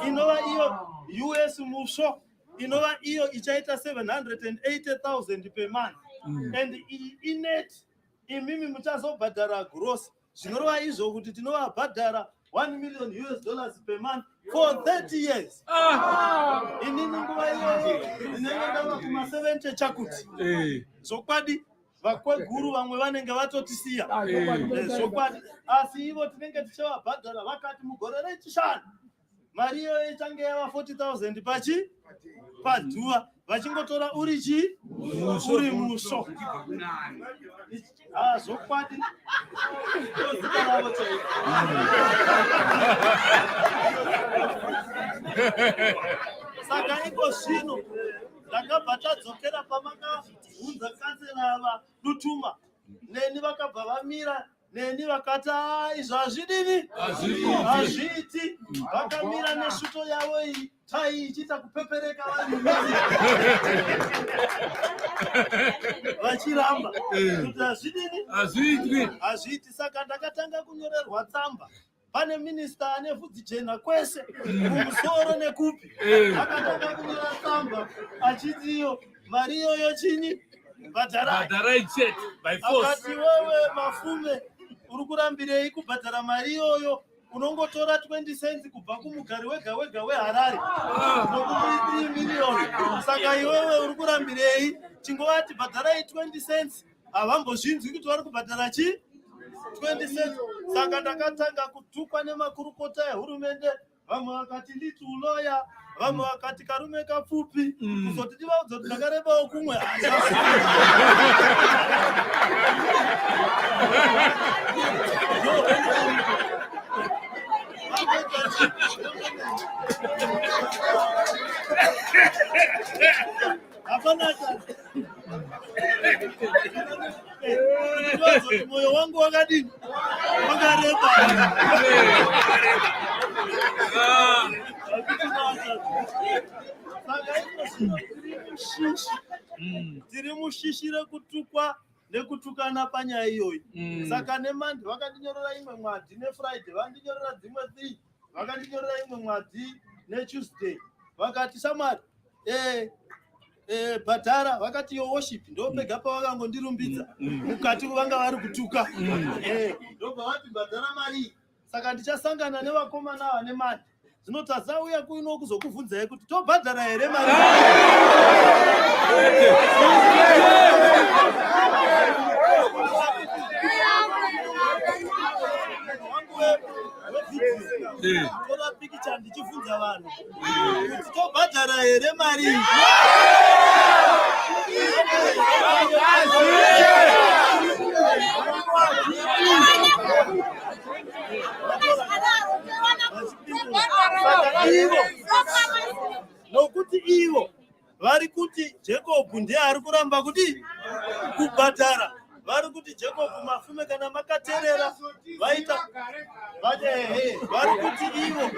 inova iyo US musho, inova iyo ichaita $780,000 per month. And inet imimi muchazobhadhara gross, zvinoreva izvo kuti tinovabhadhara $1 million per month for 30 years. Inini nguva iyoyo ndinenge ndava kuma-70 chakuti zokwadi vakweguru vamwe vanenge vatotisiya zokwadi, asi ivo tinenge tichavabhadhara vakati mugore rechishanu mari iyoyo ichange yava 40,000 padhuva, vachingotora uri musho. Zokwadi zita ravo chaivo. Saka iko zvino ndakabva tadzokera pamakaunza kansela ava Dutuma, neni vakabva vamira neni vakati izvo hazvidini hazviiti, vakamira nesvuto yavo iyi tai ichiita kupepereka vanhu vachiramba kuti hazvidini hazviiti. Saka ndakatanga kunyorerwa tsamba. Pane minista ane vhudzi jena kwese kumusoro nekupi, akatanga kunyora tsamba achiti iyo mari iyoyo chini bhadharai akati wewe Mafume uri kurambirei kubhadhara mari iyoyo, unongotora 20 cents kubva kumugari wega wega weHarare nokuti 3 million. Saka iwewe uri kurambirei? Chingovati bhadharai 20 cents, havambozvinzwi kuti vari kubhadhara 20 cents. Saka ndakatanga kutukwa nemakurukota ehurumende, vamwe vakati nditi uloya, vamwe vakati karume kapfupi, kuzoti ndivaudza kuti ndakarebawo kumwe moyo wangu wakadini wakareba. Tiri mushishi rekutukwa nekutukana panyaya iyoyi. Saka neMonday vakandinyorera imwe mwedzi, neFriday vandinyorera dzimwe 3, vakandinyorera imwe mwedzi neTuesday. Vakati Shamwari, bhadhara, vakati yo worship ndo pega pavakangondirumbidza mukati vanga vari kutuka. Ndobva vati bhadhara mari. Saka ndichasangana nevakomana ava neMonday. Zvino tasauya kuino kuzokubvunzai kuti tobhadhara here mari. Tora pikicha ndichibvunza vanhu kuti tobhadhara here mari. Nokuti ivo vari kuti Jacob ndiye ari kuramba kuti kubhadhara, vari kuti Jacob Mafume kana makaterera vaita vari kuti ivo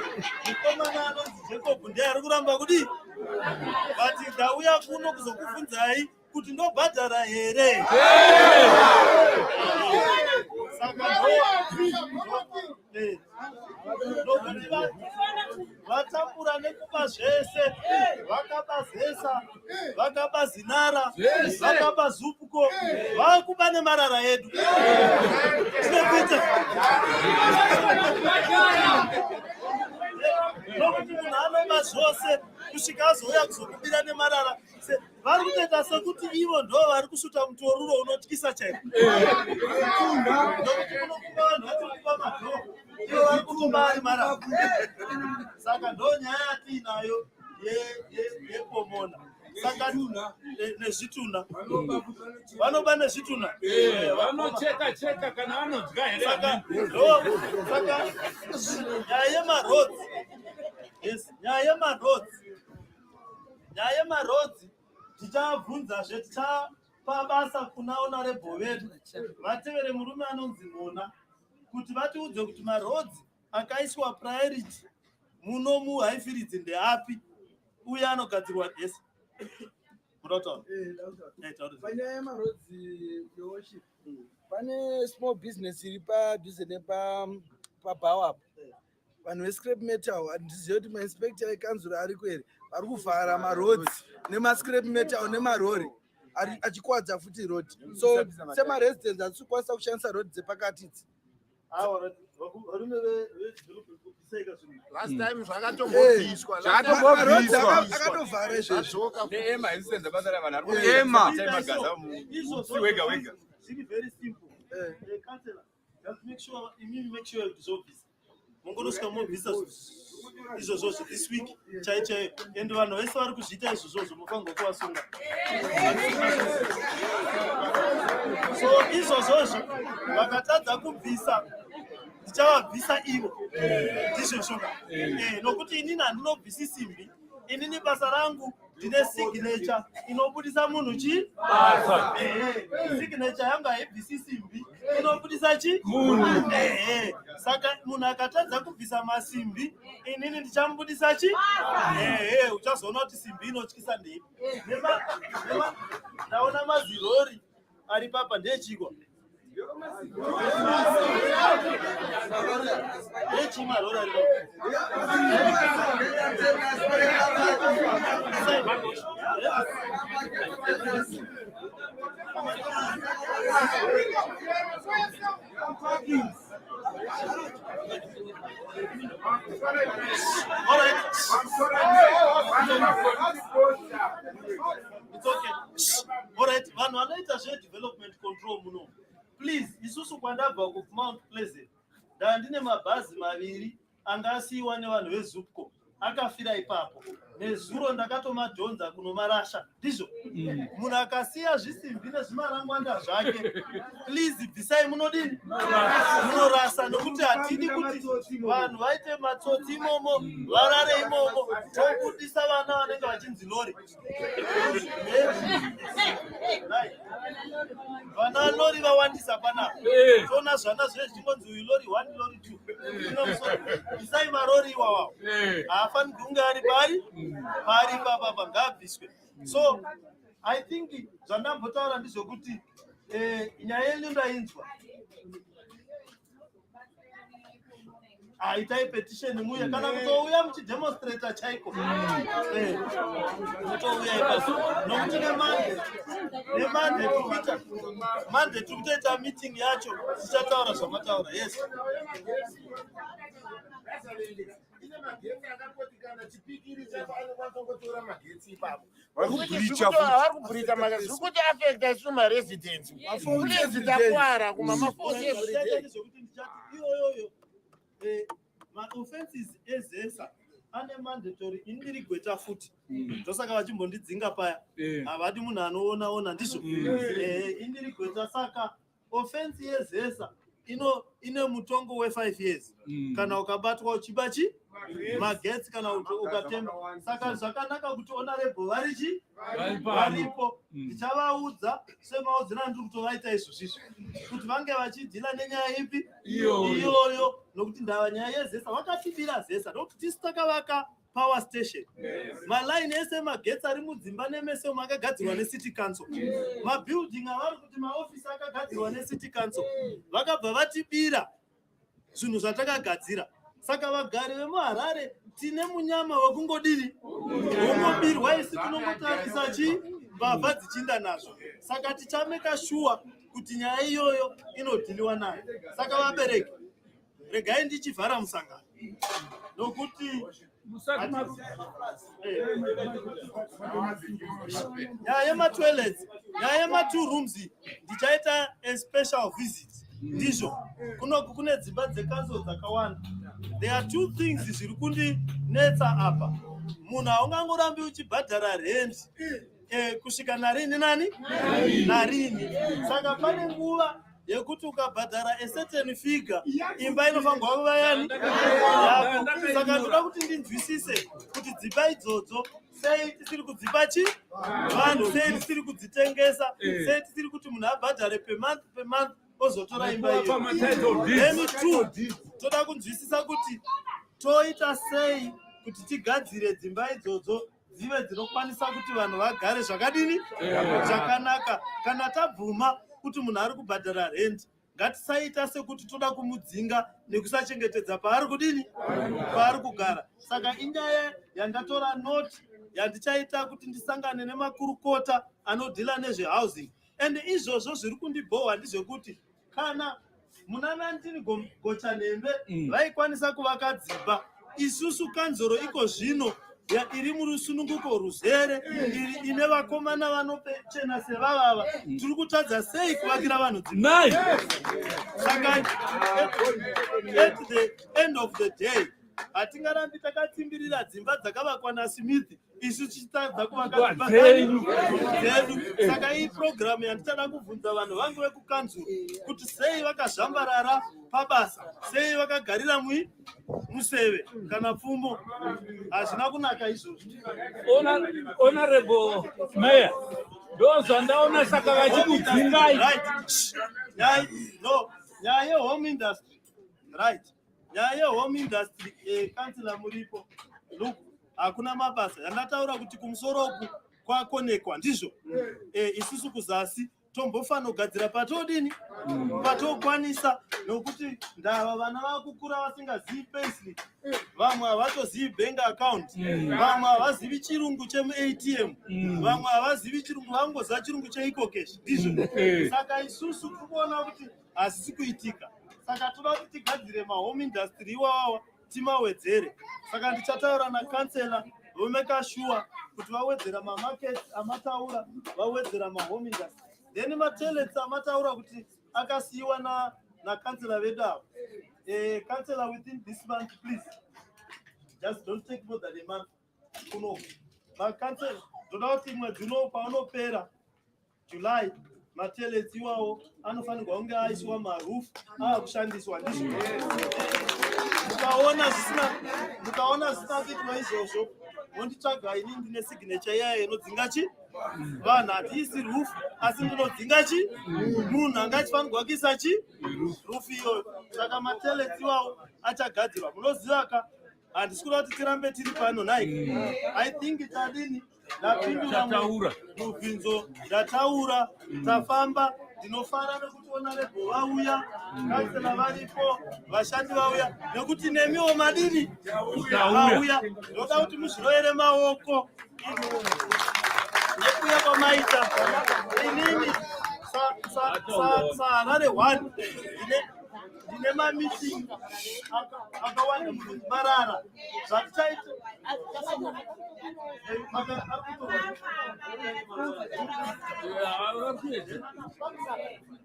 mukomana anonzi Jacob ndiye ari kuramba kuti, vati ndauya kuno kuzokubvunzai kuti ndobhadhara here. Saka vatapura nekuba zvese, vakabazesa, vakabazinara, vakabazupuko, vakuba nemarara edu. Tinopita nokuti munhu anoba zvose kusvika azoya kuzokubira nemarara. Vari kutoita sekuti ivo ndo vari kusvuta mutoruro unotyisa chaiko. Nokuti kunokuba vanhu vachikuba madhoo, ivo vari kutoba ari marara. Saka ndo nyaya yatiinayo yepomona. Saka nezvituna vanoba nezvituna vanocheka kana vanodya here. Saka nyaya yemarodzi, nyaya yemarodzi tichabvunzazve, tichapa basa kuna honorable vedu vatevere murume anonzi Mona kuti vatiudze kuti marodzi akaiswa priority muno muHighfields ndeapi uye anogadzirwa. Yes, panyaya yemarodzi yoworship pane small business iri padhuze nepabawap, vanhu vescrap metal. Handizivi kuti mainspector ekanzura ari kwere, vari kuvhara marodzi nemascrap metal nemarori. achikwadza futi road. So sema residents asikwanisa kushandisa road dzepakati idzi. Last time zvakatombobviswa akatovhara izvezvo neema isenza basa ravanhu ari kuema magaza musi wega wega. Very simple. Councillor, just make sure it is obvious. Mongorosika mobvisa izvozvo this week chaichaio and vanhu vese vari kuzviita izvozvo mufanirwa kuvasunga. So izvozvozvo vakatadza kubvisa ndichavabvisa ivo ndizvozvoga nokuti inini handinobvisi simbi, inini basa rangu ndine signature inobudisa munhu chi basa. Signature yangu haibvisi simbi inobudisa chi munhu. Saka munhu akatadza kubvisa masimbi inini ndichamubudisa chi. Uchazoona kuti simbi inotyisa ndei. Ndaona mazirori ari papa ndechikwa It's okay. All right, vanhu vanoita zvedevelopment control muno. Please, isusu kwandabva kuMount Pleasant ndandine mabhazi maviri angasiyiwa nevanhu veZupco akafira ipapo. Nezuro ndakatomadhonza kunomarasha. Ndizvo. Munhu akasiya zvisimbi nezvimarangwanda zvake. Please, bvisai munodini? Munorasa nokuti hatidi kuti vanhu vaite matsotsi imomo, varare imomo, tobudisa vana vanenge vachinzi lori. Vana lori vawandisa panapa. Tona zvana zvezvingonzi uyu lori 1 lori 2. Bvisai marori iwawawo. Haafaniri kunge ari pari papa ngabviswe. So I think zvandambotaura ndizvokuti nyaya yenyu ndainzwa. Aitai petition muye kana kutouya muchidemonstrata chaiko. Kutouya ipapo. Nokuti nemande tikutoita meeting yacho tichataura zvamataura. Yes. Offenses ezesa ane mandatory indiri gweta futi ndosaka vachimbondidzinga paya havadi munhu anoona ndizvo indiri gweta. Saka offense yezesa ine mutongo we5 years kana ukabatwa uchiba chi magetsi kana ukatemba. Saka zvakanaka kuti honorable varipo ndichavaudza semaudzina ndiri kutovaita izvozvizvo kuti vange vachidhila nenyaya ipi iyoyo, nokuti ndava nyaya yezesa vakatibira zesa nokuti tisu takavaka power station. Malaini ese magetsi ari mudzimba nemese makagadzirwa necity council. Mabuilding avari kuti maofisi akagadzirwa necity council. Vakabva vatibira zvinhu zvatakagadzira. Saka vagari vemuHarare tine munyama wekungodini wongobirwa isi tinongotarisa chi mbavha dzichinda nazvo. Saka tichameka sure kuti nyaya iyoyo inodhiliwa nayo. Saka vabereki regai ndichivhara musangano nokuti nyaya yematoilets, nyaya yema2 rooms ndichaita a special visit. Ndizvo kune dzimba dzekanso dzakawanda. There are 2 things zviri kundinetsa apa. Munhu haungangorambi uchibhadhara rent kusvika narini narini. Saka pane nguva yekuti ukabhadhara a certain figure imba inofanirwa kuva yani yako. Saka ndoda kuti ndinzwisise kuti dzimba idzodzo sei tisiri kudzipa chi vanhu, sei tisiri kudzitengesa, sei tisiri kuti munhu abhadhare per month ozotora imba iyo. Then 2 toda kunzwisisa kuti toita sei kuti tigadzire dzimba idzodzo dzive dzinokwanisa kuti vanhu vagare zvakadini zvakanaka. Kana tabvuma kuti munhu ari kubhadhara rent ngatisaita sekuti toda kumudzinga nekusachengetedza paari kudini, paari kugara. Saka inyaya yandatora noti yandichaita kuti ndisangane nemakurukota anodhila nezvehousing. And izvozvo zviri kundibhohwa ndezvekuti kana muna 19 Gochanembe vaikwanisa kuvaka dzimba, isusu kanzoro iko zvino iri murusununguko ruzere, iri ine vakomana vanochena sevavava, tiri kutadza sei kuvakira vanhu dzimba? Saka at the end of the day hatingarambi takatsimbirira dzimba dzakavakwa naSmith isu tichitadza kuvaka dzimba dzedu. Saka iyi programu yandichada kubvunza vanhu vangu vekukanzuro kuti sei vakazvambarara pabasa, sei vakagarira museve kana pfumo. Hazvina kunaka izvozvo. Honorable Mayor, ndozvandaona saka vachikudzingai. Nyaya yehome industry, right? Nyaya yehome industry, councillor muripo, look, hakuna mabasa. Yandataura kuti kumusoro uku kwakonekwa ndizvo. Isusu kuzasi tombofana kugadzira patodini, patokwanisa, nokuti ndava vana vakukura vasingazivi payslip, vamwe havatozivi bank account, vamwe havazivi chirungu chemu-ATM, vamwe havazivi chirungu, vangoziva chirungu cheikokeshi ndizvo. Saka isusu kuona kuti hazisi kuitika. Saka toda kuti tigadzire mahome industry iwawa timawedzere. Saka ndichataura nakansela vomeka sure kuti vawedzera mamarket amataura, vawedzera mahome industry. Then matelets amataura kuti akasiyiwa nakansela vedu avo. Councillor, within this month, please, just don't take more than a month. Kuno makansela toda kuti mwedzi uno paunopera July, matelets iwawo anofanirwa kunge aiswa marufu aakushandiswa ndizvo. Mukaona zvisina kuitwa izvozvo, monditsvaga ini ndine signature iyayo inodzinga vanhu. Hatiisi rufu asi ndinodzinga munhu anga achifanirwa kuisa rufu iyoyo. Saka matelets iwawo achagadzirwa. Munoziva ka handisi kuda kuti tirambe tiri pano nai. I think tadini ndapindura mubvunzo, ndataura, tafamba. Ndinofara nekuti honorable vauya, kansela varipo, vashandi vauya, nekuti nemiwo madini vauya. Ndoda kuti muzviroere maoko nekuya kwamaita. Inini saHarare 1 ndine mameeting akawanda marara zvatichaita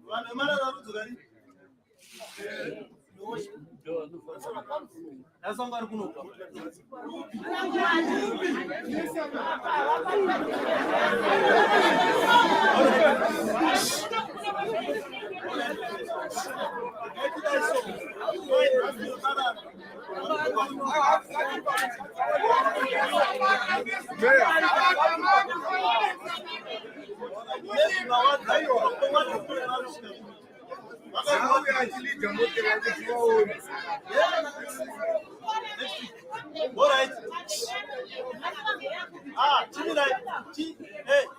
vanhu vemarara rudzokari asanga ari kunopa All right.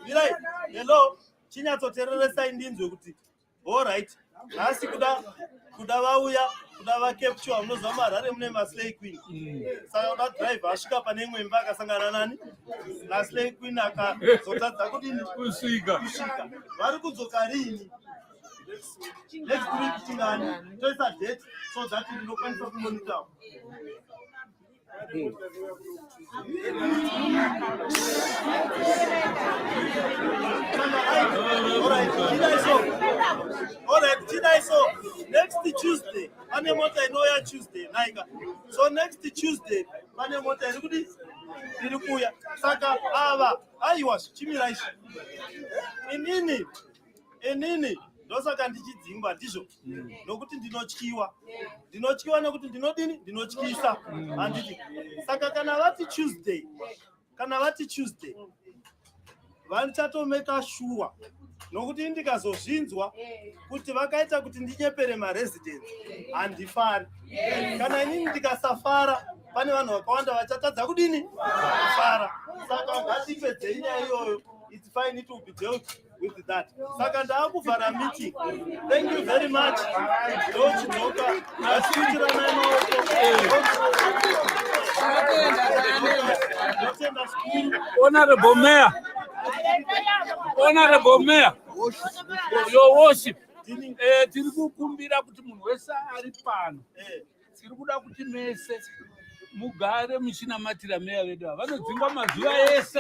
Mirai. Hello. Chinyatsotereresa indinzwe kuti. All right. Nhasi kuda vauya, kuda vakepture, munozva muHarare mune maslay queen. Saka uda driver asvika pane imwe imba akasangana nani naslay queen akazotadza kudini kusvika. Vari kudzoka rini? Next week tingani toisa date so that ndinokwanisa kumonita. Alright, so next Tuesday, pane mota inouya Tuesday naika. So next Tuesday, pane mota iri kuya. Saka ava aiwa chimira ichi. Inini ndosaka ndichidzingwa ndizvo nokuti ndinotyiwa nokuti ndinotyisa handiti. Saka kana vati Tuesday vandichatomeka sure nokuti ndikazozvinzwa kuti vakaita kuti ndinyepere maresidents handifari. Kana inini ndikasafara pane vanhu vakawanda vachatadza kudini kufara. Saka ngatipedzei nyaya iyoyo. It's fine to be dealt. with that. Saka ndakuvhara meeting. Thank you very much. George Doka, asikuitira maoko. Honorable Mayor. Honorable Mayor. Your worship. Tiri kukumbira kuti munhu wese ari pano. Tiri kuda kuti mese mugare muchinamatira meya vedu ava. Vanodzingwa mazuva ese.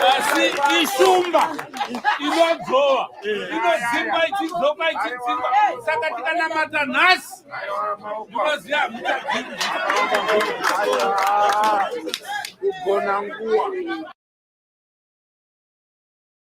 Asi ishumba inodzova. Inodzingwa ichidzoka ichidzingwa. Saka tikanamata nhasi. Ndinoziva muchadzingwa. Kugona nguva.